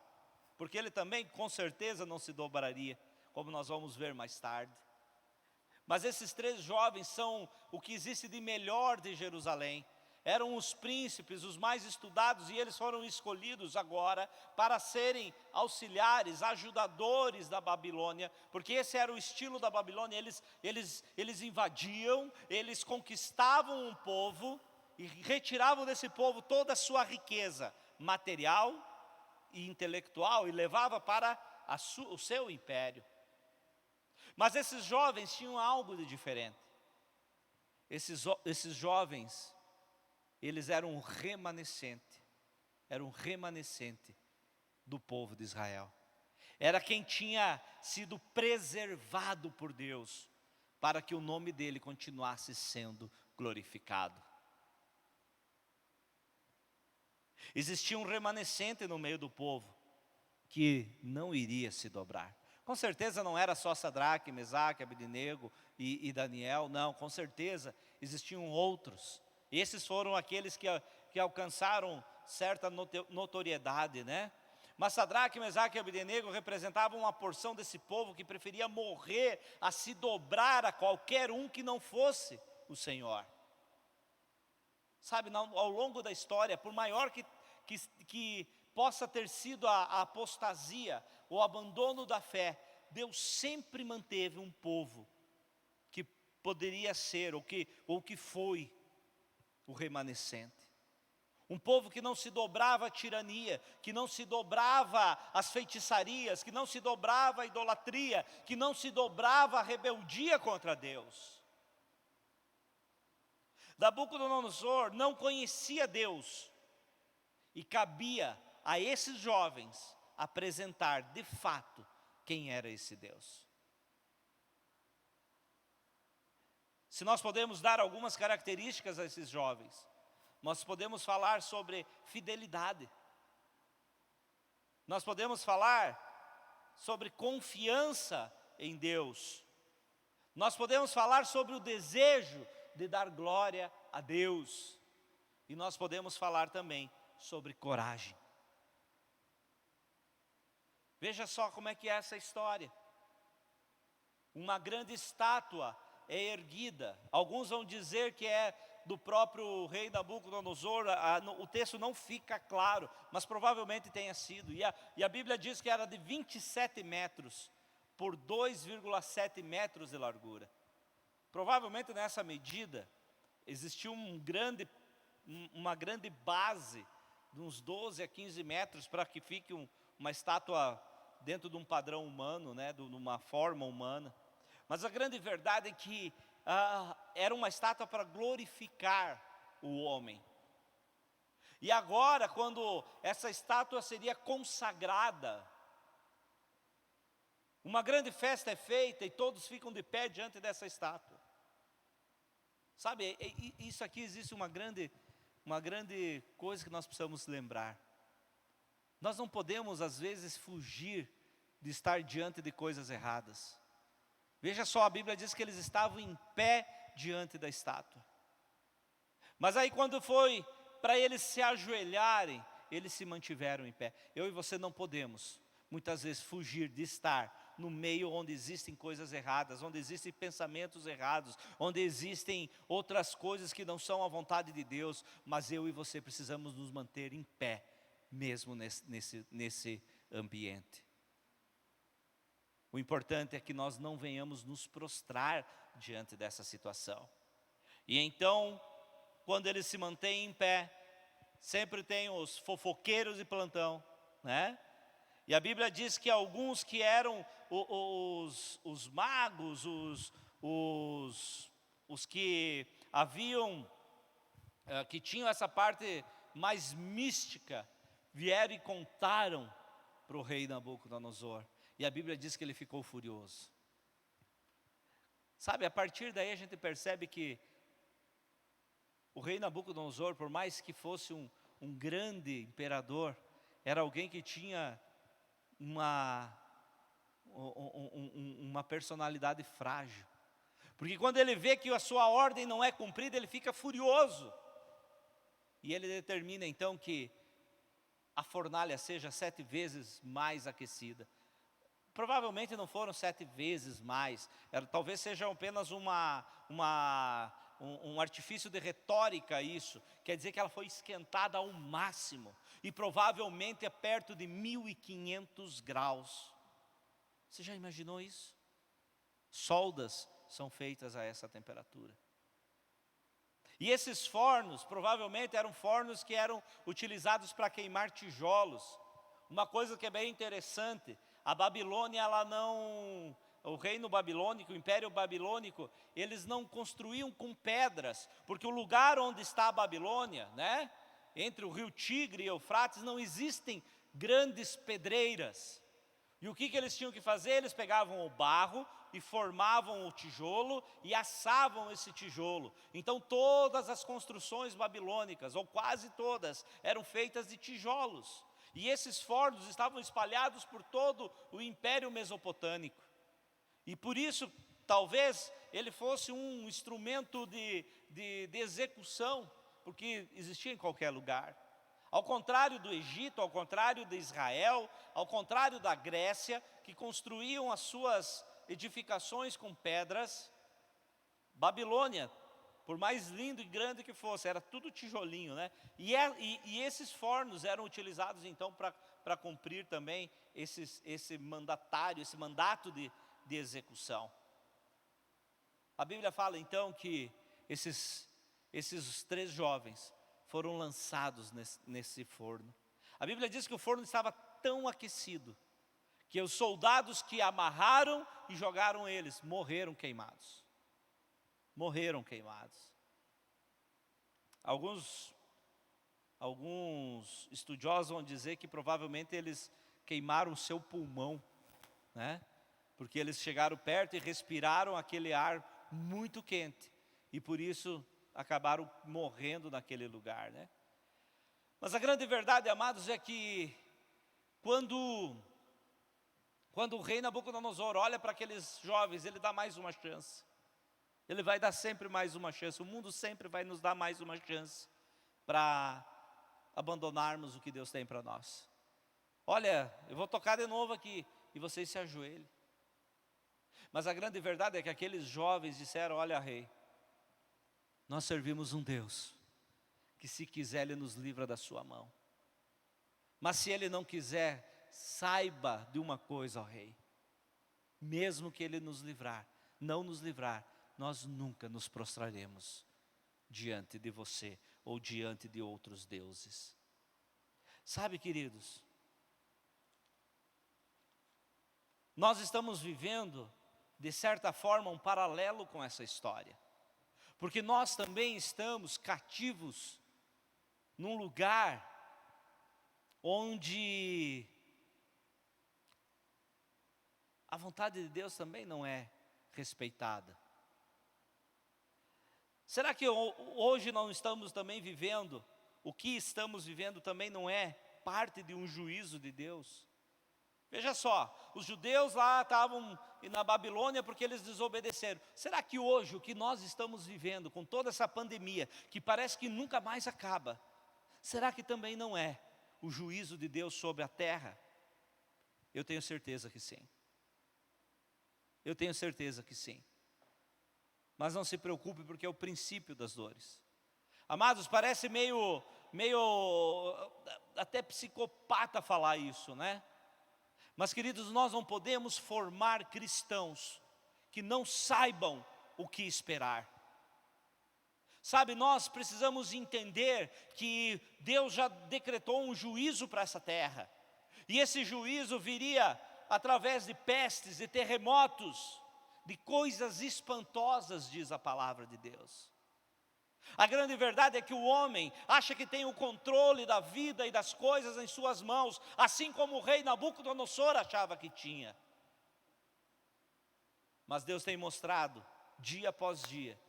porque ele também com certeza não se dobraria, como nós vamos ver mais tarde. Mas esses 3 jovens são o que existe de melhor de Jerusalém. Eram os príncipes, os mais estudados, e eles foram escolhidos agora para serem auxiliares, ajudadores da Babilônia, porque esse era o estilo da Babilônia. Eles invadiam, eles conquistavam um povo e retiravam desse povo toda a sua riqueza material e intelectual, e levava para o seu império. Mas esses jovens tinham algo de diferente. Esses jovens, eles eram um remanescente. era um remanescente do povo de Israel. Era quem tinha sido preservado por Deus, para que o nome dele continuasse sendo glorificado. Existia um remanescente no meio do povo, que não iria se dobrar. Com certeza não era só Sadraque, Mesaque, Abednego e Daniel, não, com certeza existiam outros. Esses foram aqueles que alcançaram certa notoriedade, né? Mas Sadraque, Mesaque e Abednego representavam uma porção desse povo que preferia morrer a se dobrar a qualquer um que não fosse o Senhor. Sabe, ao longo da história, por maior que possa ter sido a apostasia, o abandono da fé, Deus sempre manteve um povo que poderia ser, ou que foi o remanescente. Um povo que não se dobrava à tirania, que não se dobrava às feitiçarias, que não se dobrava à idolatria, que não se dobrava à rebeldia contra Deus. Nabucodonosor não conhecia Deus, e cabia a esses jovens apresentar de fato quem era esse Deus. Se nós podemos dar algumas características a esses jovens, nós podemos falar sobre fidelidade, nós podemos falar sobre confiança em Deus, nós podemos falar sobre o desejo de dar glória a Deus, e nós podemos falar também sobre coragem. Veja só como é que é essa história. Uma grande estátua é erguida. Alguns vão dizer que é do próprio rei Nabucodonosor. O texto não fica claro, mas provavelmente tenha sido. E a Bíblia diz que era de 27 metros por 2,7 metros de largura. Provavelmente nessa medida existiu uma grande base de uns 12 a 15 metros para que fique uma estátua dentro de um padrão humano, né, de uma forma humana. Mas a grande verdade é que era uma estátua para glorificar o homem. E agora, quando essa estátua seria consagrada, uma grande festa é feita e todos ficam de pé diante dessa estátua. Sabe, isso aqui existe uma grande coisa que nós precisamos lembrar. Nós não podemos, às vezes, fugir de estar diante de coisas erradas. Veja só, a Bíblia diz que eles estavam em pé diante da estátua. Mas aí quando foi para eles se ajoelharem, eles se mantiveram em pé. Eu e você não podemos, muitas vezes, fugir de estar no meio onde existem coisas erradas, onde existem pensamentos errados, onde existem outras coisas que não são a vontade de Deus, mas eu e você precisamos nos manter em pé, mesmo nesse ambiente. O importante é que nós não venhamos nos prostrar diante dessa situação. E então, quando eles se mantêm em pé, sempre tem os fofoqueiros de plantão, né? E a Bíblia diz que alguns que eram os magos, os que haviam, que tinham essa parte mais mística, vieram e contaram para o rei Nabucodonosor. E a Bíblia diz que ele ficou furioso. Sabe, a partir daí a gente percebe que o rei Nabucodonosor, por mais que fosse um grande imperador, era alguém que tinha uma personalidade frágil. Porque quando ele vê que a sua ordem não é cumprida, ele fica furioso. E ele determina então que a fornalha seja 7 vezes mais aquecida. Provavelmente não foram 7 vezes mais, talvez seja apenas um artifício de retórica isso. Quer dizer que ela foi esquentada ao máximo, e provavelmente é perto de 1500 graus. Você já imaginou isso? Soldas são feitas a essa temperatura. E esses fornos, provavelmente eram fornos que eram utilizados para queimar tijolos. Uma coisa que é bem interessante, a Babilônia, o reino babilônico, o império babilônico, eles não construíam com pedras, porque o lugar onde está a Babilônia, né, entre o rio Tigre e Eufrates não existem grandes pedreiras. E o que eles tinham que fazer? Eles pegavam o barro e formavam o tijolo e assavam esse tijolo. Então todas as construções babilônicas, ou quase todas, eram feitas de tijolos. E esses fornos estavam espalhados por todo o Império Mesopotâmico. E por isso, talvez, ele fosse um instrumento de execução, porque existia em qualquer lugar. Ao contrário do Egito, ao contrário de Israel, ao contrário da Grécia, que construíam as suas edificações com pedras, Babilônia, por mais lindo e grande que fosse, era tudo tijolinho, né? E esses fornos eram utilizados então para cumprir também esse mandato de execução. A Bíblia fala então que esses 3 jovens foram lançados nesse forno. A Bíblia diz que o forno estava tão aquecido que os soldados que amarraram e jogaram eles morreram queimados. Morreram queimados. Alguns estudiosos vão dizer que provavelmente eles queimaram o seu pulmão, né? Porque eles chegaram perto e respiraram aquele ar muito quente, e por isso acabaram morrendo naquele lugar, né? Mas a grande verdade, amados, é que quando o rei Nabucodonosor olha para aqueles jovens, ele dá mais uma chance. Ele vai dar sempre mais uma chance. O mundo sempre vai nos dar mais uma chance para abandonarmos o que Deus tem para nós. Olha, eu vou tocar de novo aqui e vocês se ajoelhem. Mas a grande verdade é que aqueles jovens disseram: olha, rei, nós servimos um Deus que, se quiser, Ele nos livra da sua mão. Mas se Ele não quiser, saiba de uma coisa, ó rei, mesmo que Ele não nos livrar, nós nunca nos prostraremos diante de você ou diante de outros deuses. Sabe, queridos, nós estamos vivendo, de certa forma, um paralelo com essa história. Porque nós também estamos cativos num lugar onde a vontade de Deus também não é respeitada. Será que hoje não estamos também vivendo, o que estamos vivendo também não é parte de um juízo de Deus? Veja só, os judeus lá estavam na Babilônia porque eles desobedeceram. Será que hoje o que nós estamos vivendo com toda essa pandemia, que parece que nunca mais acaba, será que também não é o juízo de Deus sobre a terra? Eu tenho certeza que sim. Eu tenho certeza que sim. Mas não se preocupe, porque é o princípio das dores. Amados, parece meio até psicopata falar isso, né? Mas, queridos, nós não podemos formar cristãos que não saibam o que esperar. Sabe, nós precisamos entender que Deus já decretou um juízo para essa terra. E esse juízo viria através de pestes, de terremotos, de coisas espantosas, diz a palavra de Deus. A grande verdade é que o homem acha que tem o controle da vida e das coisas em suas mãos, assim como o rei Nabucodonosor achava que tinha. Mas Deus tem mostrado, dia após dia,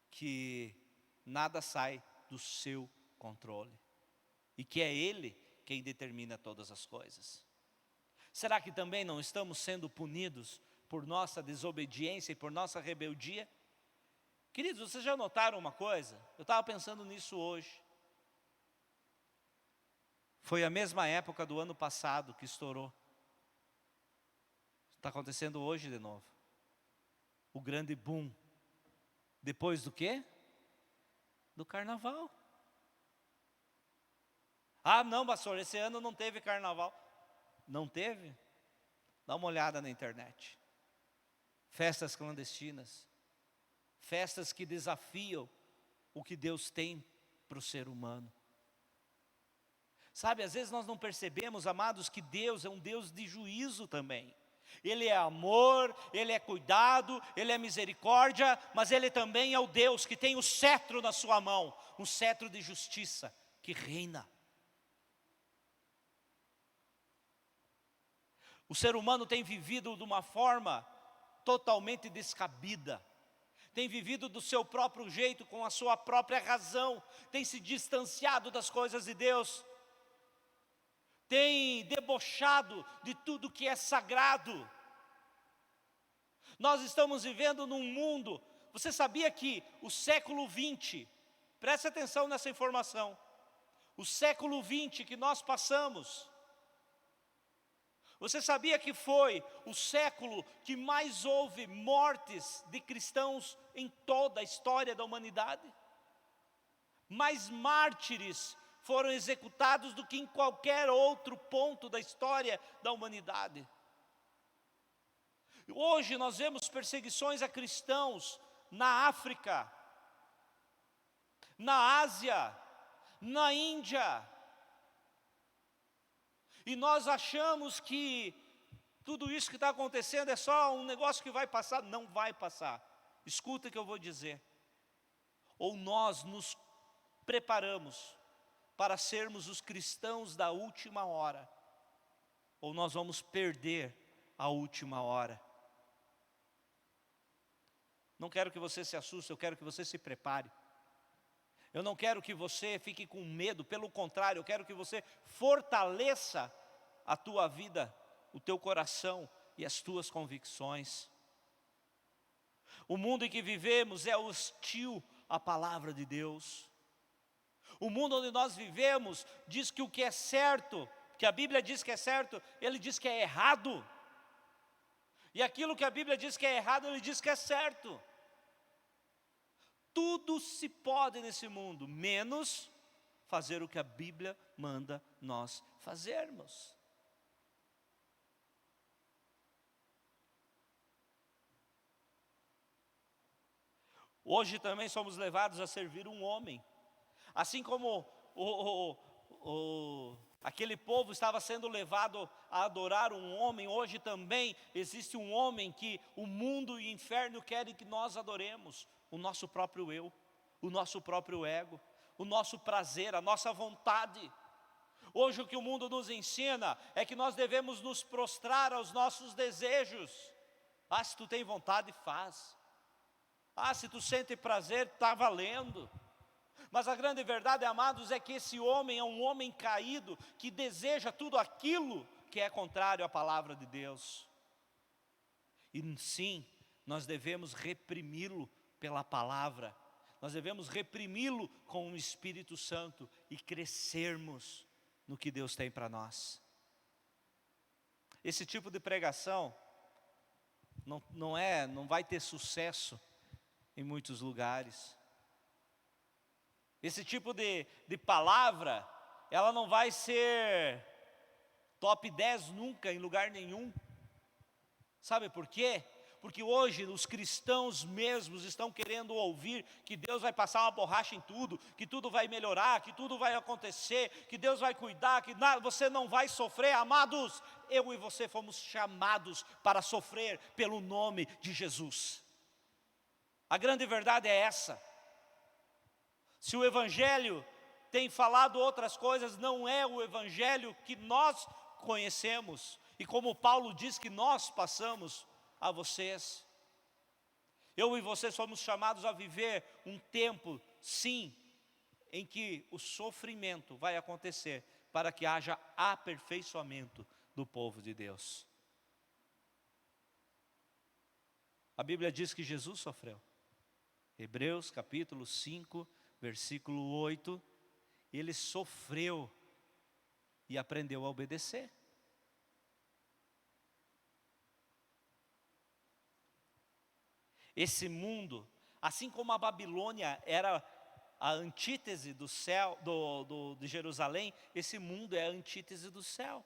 que nada sai do seu controle, e que é Ele quem determina todas as coisas. Será que também não estamos sendo punidos por nossa desobediência e por nossa rebeldia? Queridos, vocês já notaram uma coisa? Eu estava pensando nisso hoje. Foi a mesma época do ano passado que estourou. Está acontecendo hoje de novo. O grande boom. Depois do quê? Do carnaval. Ah, não, pastor, esse ano não teve carnaval. Não teve? Dá uma olhada na internet. Festas clandestinas. Festas que desafiam o que Deus tem para o ser humano. Sabe, às vezes nós não percebemos, amados, que Deus é um Deus de juízo também. Ele é amor, Ele é cuidado, Ele é misericórdia, mas Ele também é o Deus que tem o cetro na sua mão, um cetro de justiça que reina. O ser humano tem vivido de uma forma totalmente descabida, tem vivido do seu próprio jeito, com a sua própria razão, tem se distanciado das coisas de Deus, tem debochado de tudo que é sagrado. Nós estamos vivendo num mundo, você sabia que o século 20, preste atenção nessa informação, o século 20 que nós passamos, você sabia que foi o século que mais houve mortes de cristãos em toda a história da humanidade? Mais mártires foram executados do que em qualquer outro ponto da história da humanidade. Hoje nós vemos perseguições a cristãos na África, na Ásia, na Índia. E nós achamos que tudo isso que está acontecendo é só um negócio que vai passar. Não vai passar. Escuta o que eu vou dizer. Ou nós nos preparamos para sermos os cristãos da última hora, ou nós vamos perder a última hora. Não quero que você se assuste, eu quero que você se prepare. Eu não quero que você fique com medo, pelo contrário, eu quero que você fortaleça a tua vida, o teu coração e as tuas convicções. O mundo em que vivemos é hostil à palavra de Deus. O mundo onde nós vivemos diz que o que é certo, que a Bíblia diz que é certo, ele diz que é errado. E aquilo que a Bíblia diz que é errado, ele diz que é certo. Tudo se pode nesse mundo, menos fazer o que a Bíblia manda nós fazermos. Hoje também somos levados a servir um homem. Assim como aquele povo estava sendo levado a adorar um homem, hoje também existe um homem que o mundo e o inferno querem que nós adoremos. O nosso próprio eu, o nosso próprio ego, o nosso prazer, a nossa vontade. Hoje o que o mundo nos ensina é que nós devemos nos prostrar aos nossos desejos. Ah, se tu tem vontade, faz. Ah, se tu sente prazer, está valendo. Mas a grande verdade, amados, é que esse homem é um homem caído, que deseja tudo aquilo que é contrário à palavra de Deus. E sim, nós devemos reprimi-lo pela palavra, nós devemos reprimi-lo com o Espírito Santo e crescermos no que Deus tem para nós. Esse tipo de pregação não vai ter sucesso em muitos lugares. Esse tipo de palavra, ela não vai ser top 10 nunca, em lugar nenhum. Sabe por quê? Porque hoje os cristãos mesmos estão querendo ouvir que Deus vai passar uma borracha em tudo, que tudo vai melhorar, que tudo vai acontecer, que Deus vai cuidar, que você não vai sofrer. Amados, eu e você fomos chamados para sofrer pelo nome de Jesus. A grande verdade é essa. Se o Evangelho tem falado outras coisas, não é o Evangelho que nós conhecemos, e como Paulo diz que nós passamos a vocês. Eu e vocês somos chamados a viver um tempo, sim, em que o sofrimento vai acontecer, para que haja aperfeiçoamento do povo de Deus. A Bíblia diz que Jesus sofreu. Hebreus capítulo 5, versículo 8, ele sofreu e aprendeu a obedecer. Esse mundo, assim como a Babilônia era a antítese do céu, de Jerusalém, esse mundo é a antítese do céu.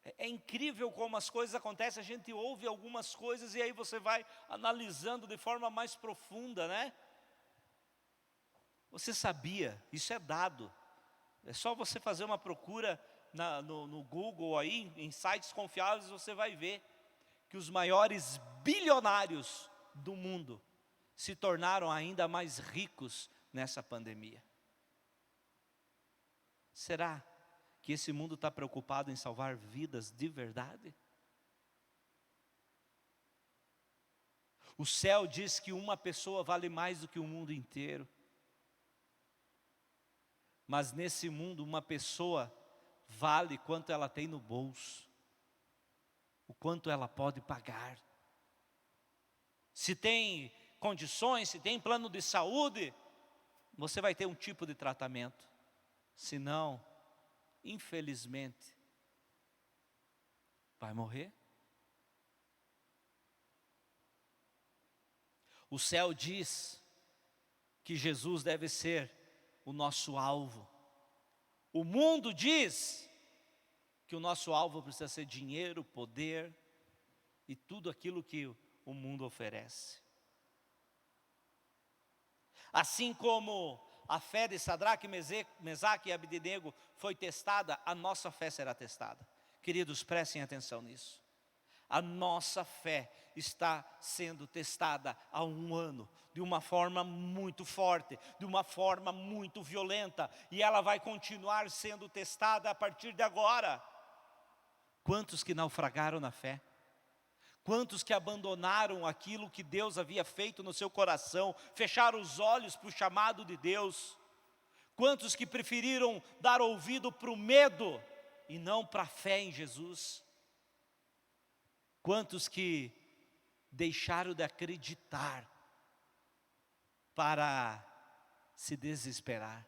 É incrível como as coisas acontecem, a gente ouve algumas coisas e aí você vai analisando de forma mais profunda, né? Você sabia, isso é dado, é só você fazer uma procura no Google aí, em sites confiáveis, você vai ver que os maiores bilionários do mundo se tornaram ainda mais ricos nessa pandemia. Será que esse mundo está preocupado em salvar vidas de verdade? O céu diz que uma pessoa vale mais do que o mundo inteiro. Mas nesse mundo, uma pessoa vale quanto ela tem no bolso, o quanto ela pode pagar. Se tem condições, se tem plano de saúde, você vai ter um tipo de tratamento. Se não, infelizmente, vai morrer. O céu diz que Jesus deve ser o nosso alvo. O mundo diz que o nosso alvo precisa ser dinheiro, poder e tudo aquilo que o mundo oferece. Assim como a fé de Sadraque, Mesaque e Abdenego foi testada, a nossa fé será testada. Queridos, prestem atenção nisso. A nossa fé está sendo testada há um ano, de uma forma muito forte, de uma forma muito violenta, e ela vai continuar sendo testada a partir de agora. Quantos que naufragaram na fé? Quantos que abandonaram aquilo que Deus havia feito no seu coração, fecharam os olhos para o chamado de Deus? Quantos que preferiram dar ouvido para o medo e não para a fé em Jesus? Quantos que deixaram de acreditar para se desesperar?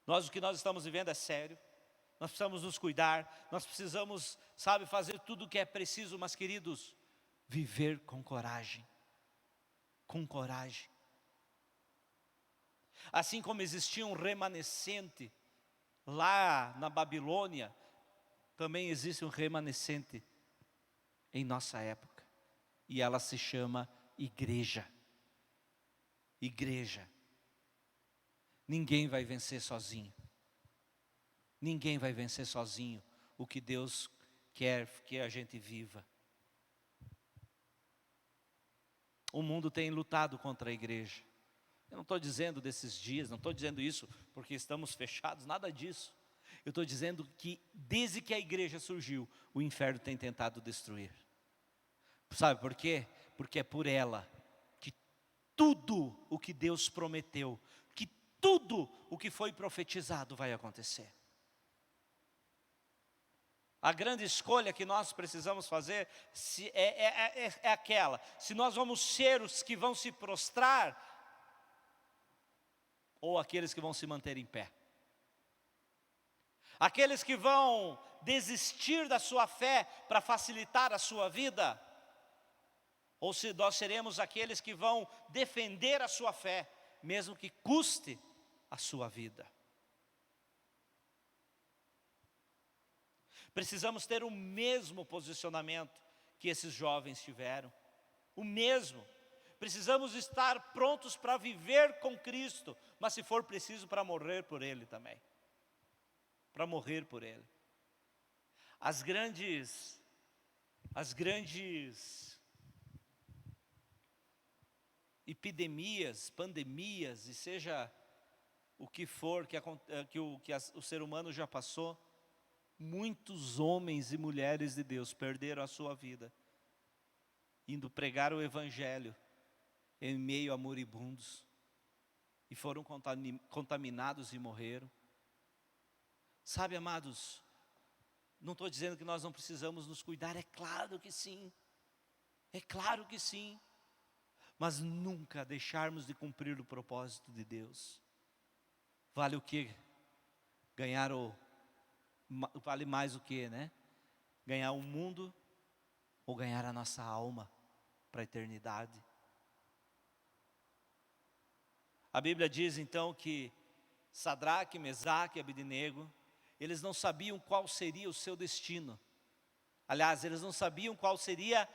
O que nós estamos vivendo é sério. Nós precisamos nos cuidar, nós precisamos, fazer tudo o que é preciso, mas queridos, viver com coragem. Com coragem. Assim como existia um remanescente lá na Babilônia, também existe um remanescente em nossa época, e ela se chama igreja. Igreja. Ninguém vai vencer sozinho. Ninguém vai vencer sozinho o que Deus quer que a gente viva. O mundo tem lutado contra a igreja. Eu não estou dizendo desses dias, não estou dizendo isso porque estamos fechados, nada disso. Eu estou dizendo que desde que a igreja surgiu, o inferno tem tentado destruir. Sabe por quê? Porque é por ela que tudo o que Deus prometeu, que tudo o que foi profetizado vai acontecer. A grande escolha que nós precisamos fazer é aquela: se nós vamos ser os que vão se prostrar, ou aqueles que vão se manter em pé. Aqueles que vão desistir da sua fé para facilitar a sua vida, ou se nós seremos aqueles que vão defender a sua fé, mesmo que custe a sua vida. Precisamos ter o mesmo posicionamento que esses jovens tiveram. O mesmo. Precisamos estar prontos para viver com Cristo, mas se for preciso para morrer por Ele também. Para morrer por Ele. As grandes epidemias, pandemias, e seja o que for que o ser humano já passou, muitos homens e mulheres de Deus perderam a sua vida, indo pregar o Evangelho em meio a moribundos, e foram contaminados e morreram. Sabe, amados, não estou dizendo que nós não precisamos nos cuidar, é claro que sim, mas nunca deixarmos de cumprir o propósito de Deus. Vale o que? Vale mais o que, né? Ganhar o mundo ou ganhar a nossa alma para a eternidade. A Bíblia diz então que Sadraque, Mesaque e Abdenego, eles não sabiam qual seria o seu destino. Aliás, eles não sabiam qual seria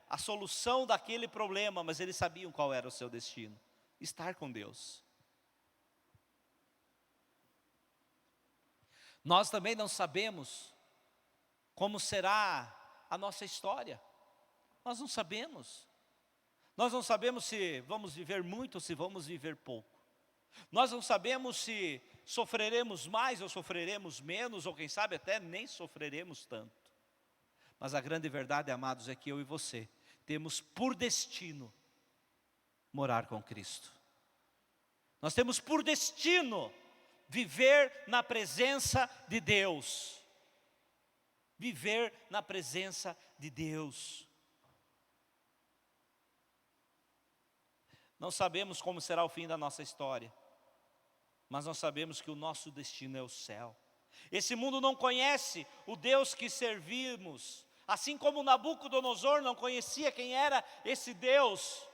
a solução daquele problema, mas eles sabiam qual era o seu destino: estar com Deus. Nós também não sabemos como será a nossa história. Nós não sabemos. Nós não sabemos se vamos viver muito ou se vamos viver pouco. Nós não sabemos se sofreremos mais ou sofreremos menos, ou quem sabe até nem sofreremos tanto. Mas a grande verdade, amados, é que eu e você temos por destino morar com Cristo. Nós temos por destino viver na presença de Deus. Viver na presença de Deus. Não sabemos como será o fim da nossa história, mas nós sabemos que o nosso destino é o céu. Esse mundo não conhece o Deus que servimos, assim como Nabucodonosor não conhecia quem era esse Deus.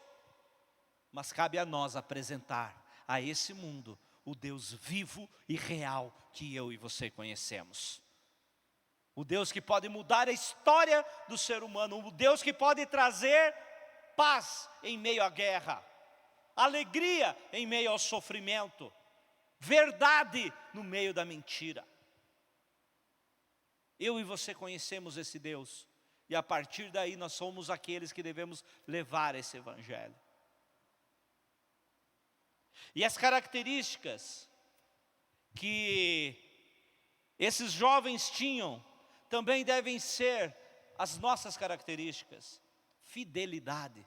Mas cabe a nós apresentar a esse mundo o Deus vivo e real que eu e você conhecemos. O Deus que pode mudar a história do ser humano, o Deus que pode trazer paz em meio à guerra, alegria em meio ao sofrimento, verdade no meio da mentira. Eu e você conhecemos esse Deus, e a partir daí nós somos aqueles que devemos levar esse evangelho. E as características que esses jovens tinham também devem ser as nossas características. Fidelidade.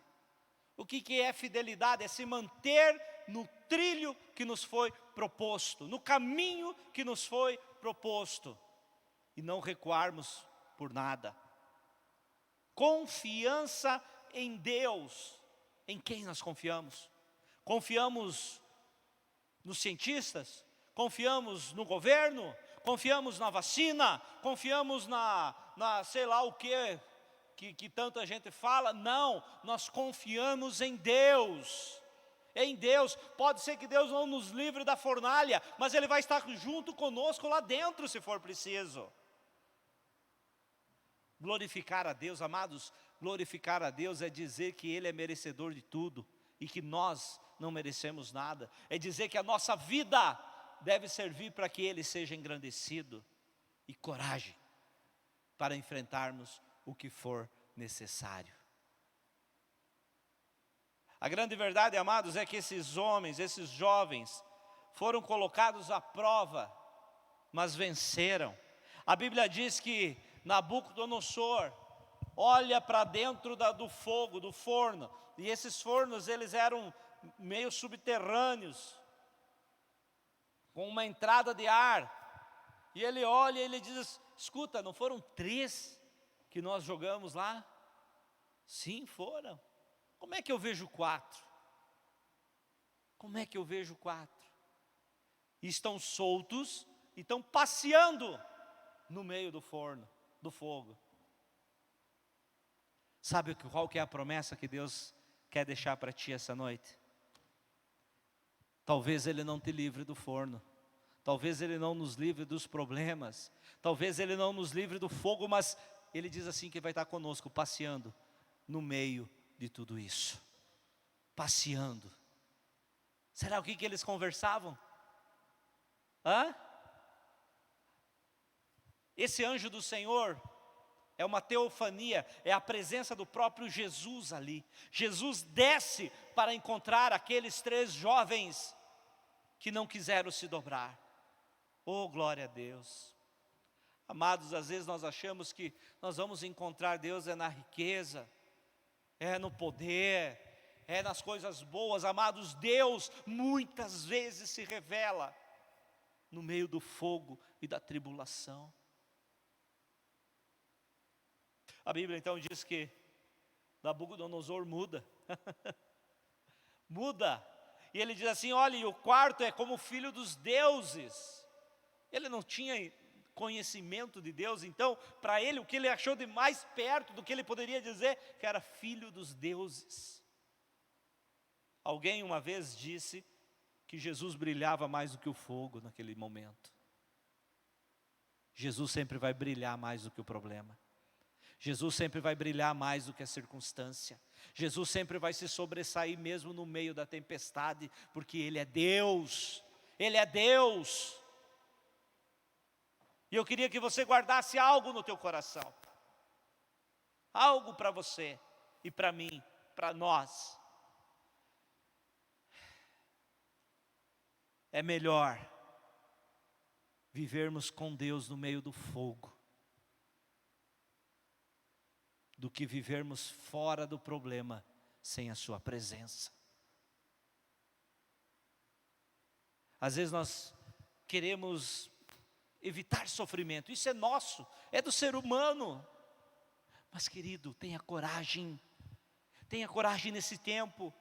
O que é fidelidade? É se manter no trilho que nos foi proposto, no caminho que nos foi proposto, e não recuarmos por nada. Confiança em Deus. Em quem nós confiamos? Confiamos nos cientistas? Confiamos no governo? Confiamos na vacina? Confiamos na sei lá o que tanta gente fala? Não, nós confiamos em Deus. Em Deus. Pode ser que Deus não nos livre da fornalha, mas Ele vai estar junto conosco lá dentro se for preciso. Glorificar a Deus, amados, glorificar a Deus é dizer que Ele é merecedor de tudo e que nós não merecemos nada. É dizer que a nossa vida deve servir para que Ele seja engrandecido, e coragem para enfrentarmos o que for necessário. A grande verdade, amados, é que esses homens, esses jovens, foram colocados à prova, mas venceram. A Bíblia diz que Nabucodonosor olha para dentro do fogo, do forno, e esses fornos eles eram meio subterrâneos, com uma entrada de ar, e ele olha e ele diz: escuta, não foram 3 que nós jogamos lá? Sim, foram. Como é que eu vejo 4? Como é que eu vejo 4? E estão soltos, e estão passeando no meio do forno, do fogo. Sabe qual que é a promessa que Deus quer deixar para ti essa noite? Talvez Ele não te livre do forno, talvez Ele não nos livre dos problemas, talvez Ele não nos livre do fogo, mas Ele diz assim que vai estar conosco, passeando no meio de tudo isso. Passeando. Será o que eles conversavam? Esse anjo do Senhor é uma teofania, é a presença do próprio Jesus ali. Jesus desce para encontrar aqueles 3 jovens que não quiseram se dobrar. Oh, glória a Deus. Amados, às vezes nós achamos que nós vamos encontrar Deus na riqueza, no poder, nas coisas boas. Amados, Deus muitas vezes se revela no meio do fogo e da tribulação. A Bíblia então diz que Nabucodonosor muda. Muda. E ele diz assim: olha, o quarto é como filho dos deuses. Ele não tinha conhecimento de Deus, então para ele o que ele achou de mais perto do que ele poderia dizer, que era filho dos deuses. Alguém uma vez disse que Jesus brilhava mais do que o fogo naquele momento. Jesus sempre vai brilhar mais do que o problema. Jesus sempre vai brilhar mais do que a circunstância. Jesus sempre vai se sobressair mesmo no meio da tempestade, porque Ele é Deus. Ele é Deus. E eu queria que você guardasse algo no teu coração. Algo para você e para mim, para nós. É melhor vivermos com Deus no meio do fogo do que vivermos fora do problema sem a sua presença. Às vezes nós queremos evitar sofrimento, isso é nosso, é do ser humano. Mas querido, tenha coragem nesse tempo.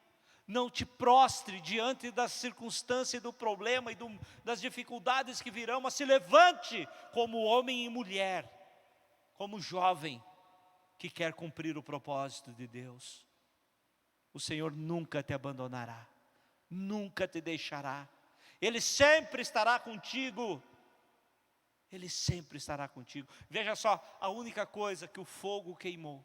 Não te prostre diante da circunstância e do problema e das dificuldades que virão, mas se levante como homem e mulher, como jovem que quer cumprir o propósito de Deus. O Senhor nunca te abandonará, nunca te deixará. Ele sempre estará contigo. Ele sempre estará contigo. Veja só, a única coisa que o fogo queimou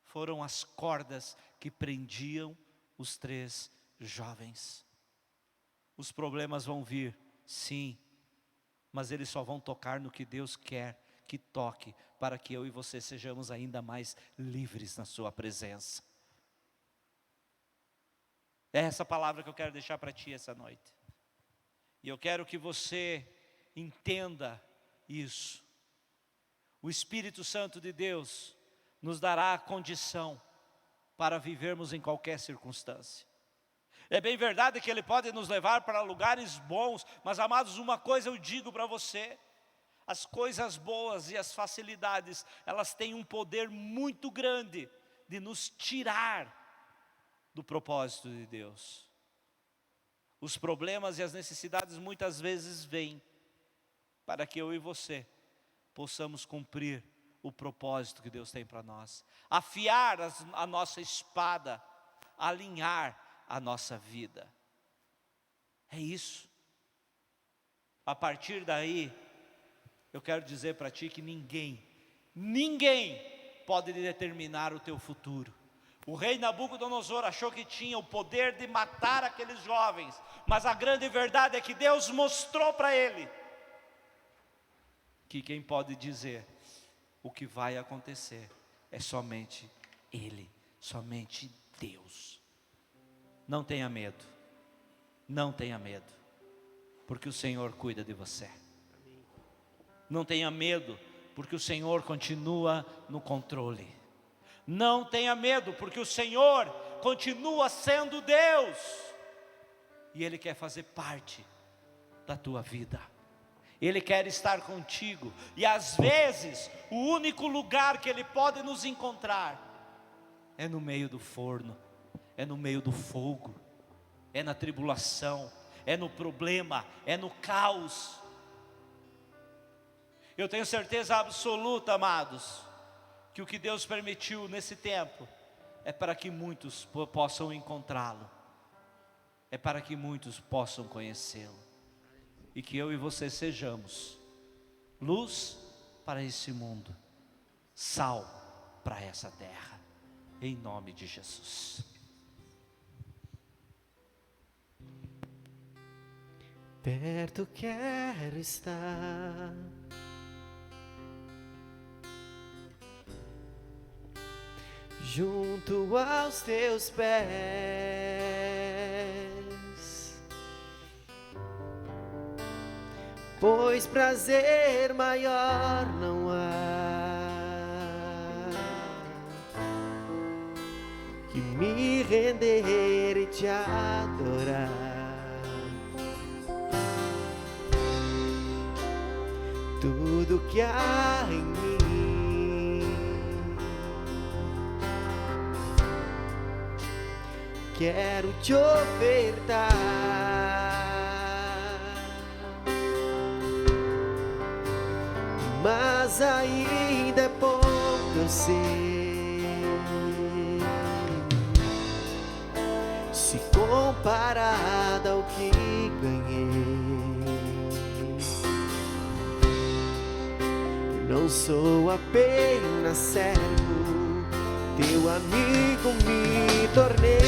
foram as cordas que prendiam os 3 jovens. Os problemas vão vir, sim, mas eles só vão tocar no que Deus quer que toque, para que eu e você sejamos ainda mais livres na sua presença. É essa palavra que eu quero deixar para ti essa noite. E eu quero que você entenda isso. O Espírito Santo de Deus nos dará a condição para vivermos em qualquer circunstância. É bem verdade que Ele pode nos levar para lugares bons, mas amados, uma coisa eu digo para você: as coisas boas e as facilidades, elas têm um poder muito grande de nos tirar do propósito de Deus. Os problemas e as necessidades muitas vezes vêm para que eu e você possamos cumprir o propósito que Deus tem para nós, afiar a nossa espada, alinhar a nossa vida. É isso. A partir daí, eu quero dizer para ti que ninguém pode determinar o teu futuro. O rei Nabucodonosor achou que tinha o poder de matar aqueles jovens, mas a grande verdade é que Deus mostrou para ele que quem pode dizer o que vai acontecer é somente Ele, somente Deus. Não tenha medo, não tenha medo, porque o Senhor cuida de você. Não tenha medo, porque o Senhor continua no controle. Não tenha medo, porque o Senhor continua sendo Deus, e Ele quer fazer parte da tua vida. Ele quer estar contigo, e às vezes o único lugar que Ele pode nos encontrar é no meio do forno, é no meio do fogo, é na tribulação, é no problema, é no caos. Eu tenho certeza absoluta, amados, que o que Deus permitiu nesse tempo é para que muitos possam encontrá-lo, é para que muitos possam conhecê-lo. E que eu e você sejamos luz para esse mundo, sal para essa terra, em nome de Jesus. Perto quero estar, junto aos teus pés, pois prazer maior não há que me render e te adorar. Tudo que há em mim quero te ofertar. Mas ainda é pouco, eu sei, se comparado ao que ganhei. Eu não sou apenas servo, teu amigo me tornei.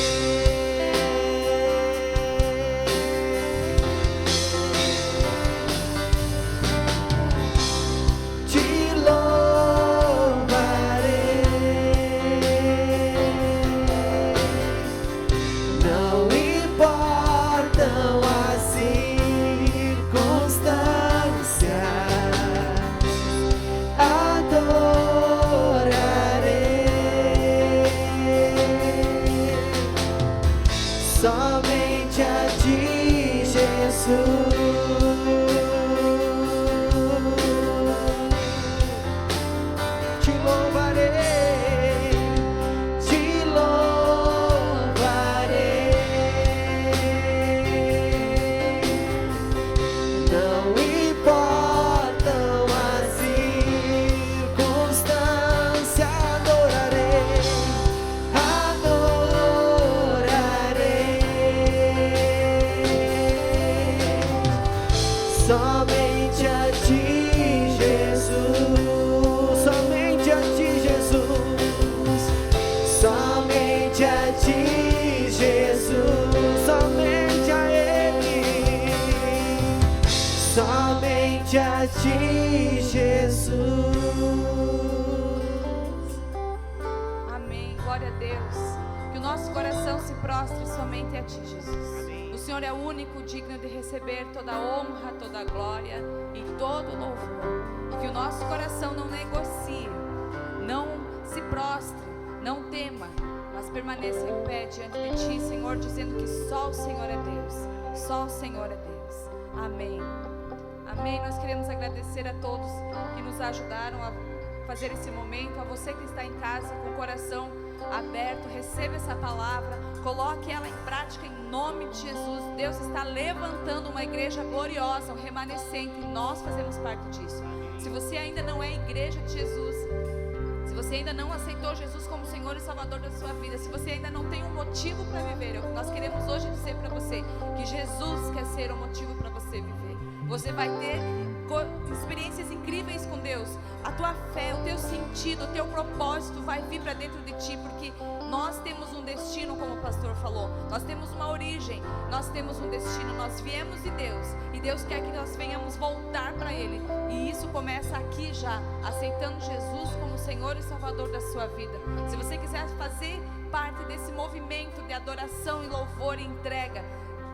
Somente a ti, Jesus. Somente a ti, Jesus. Somente a ti, Jesus. Somente a Ele. Somente a ti, Jesus. Amém. Glória a Deus. Que o nosso coração se prostre somente a ti, Jesus. O Senhor é o único digno de receber toda a honra, toda a glória e todo o louvor. E que o nosso coração não negocie, não se prostre, não tema, mas permaneça em pé diante de ti, Senhor, dizendo que só o Senhor é Deus. Só o Senhor é Deus. Amém. Amém. Nós queremos agradecer a todos que nos ajudaram a fazer esse momento. A você que está em casa com o coração aberto, receba essa palavra, coloque ela em prática em nome de Jesus. Deus está levantando uma igreja gloriosa, um remanescente, e nós fazemos parte disso. Se você ainda não é igreja de Jesus, se você ainda não aceitou Jesus como Senhor e Salvador da sua vida, se você ainda não tem um motivo para viver, nós queremos hoje dizer para você que Jesus quer ser o motivo para você viver. Você vai ter experiências incríveis com Deus. A tua fé, o teu sentido, o teu propósito vai vir para dentro de ti, porque nós temos um destino, como o pastor falou. Nós temos uma origem, nós temos um destino. Nós viemos de Deus e Deus quer que nós venhamos voltar para Ele. E isso começa aqui já, aceitando Jesus como Senhor e Salvador da sua vida. Se você quiser fazer parte desse movimento de adoração e louvor e entrega,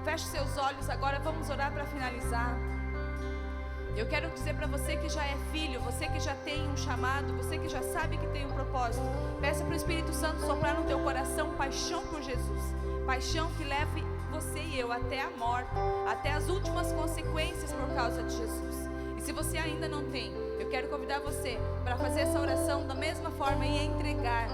feche seus olhos agora, vamos orar para finalizar. Eu quero dizer para você que já é filho, você que já tem um chamado, você que já sabe que tem um propósito, peça para o Espírito Santo soprar no teu coração paixão por Jesus, paixão que leve você e eu até a morte, até as últimas consequências por causa de Jesus. E se você ainda não tem, eu quero convidar você para fazer essa oração da mesma forma e entregar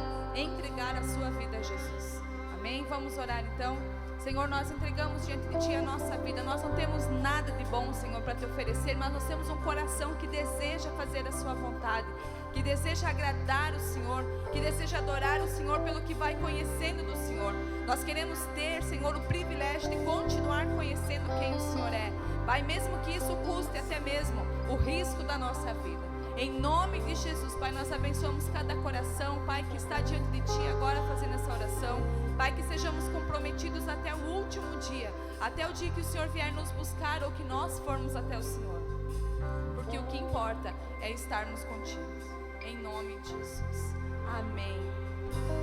a sua vida a Jesus. Amém? Vamos orar então. Senhor, nós entregamos diante de Ti a nossa vida. Nós não temos nada de bom, Senhor, para Te oferecer, mas nós temos um coração que deseja fazer a Sua vontade, que deseja agradar o Senhor, que deseja adorar o Senhor pelo que vai conhecendo do Senhor. Nós queremos ter, Senhor, o privilégio de continuar conhecendo quem o Senhor é. Pai, mesmo que isso custe até mesmo o risco da nossa vida. Em nome de Jesus, Pai, nós abençoamos cada coração, Pai, que está diante de Ti agora fazendo essa oração. Pai, que sejamos comprometidos até o último dia, até o dia que o Senhor vier nos buscar ou que nós formos até o Senhor. Porque o que importa é estarmos contigo. Em nome de Jesus. Amém.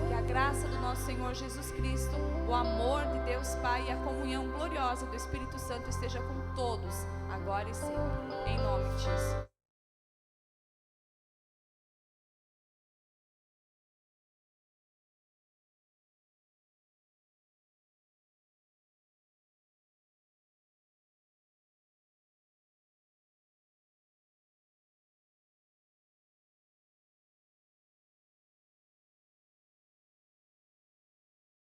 Que a graça do nosso Senhor Jesus Cristo, o amor de Deus Pai e a comunhão gloriosa do Espírito Santo esteja com todos, agora e sempre. Em nome de Jesus.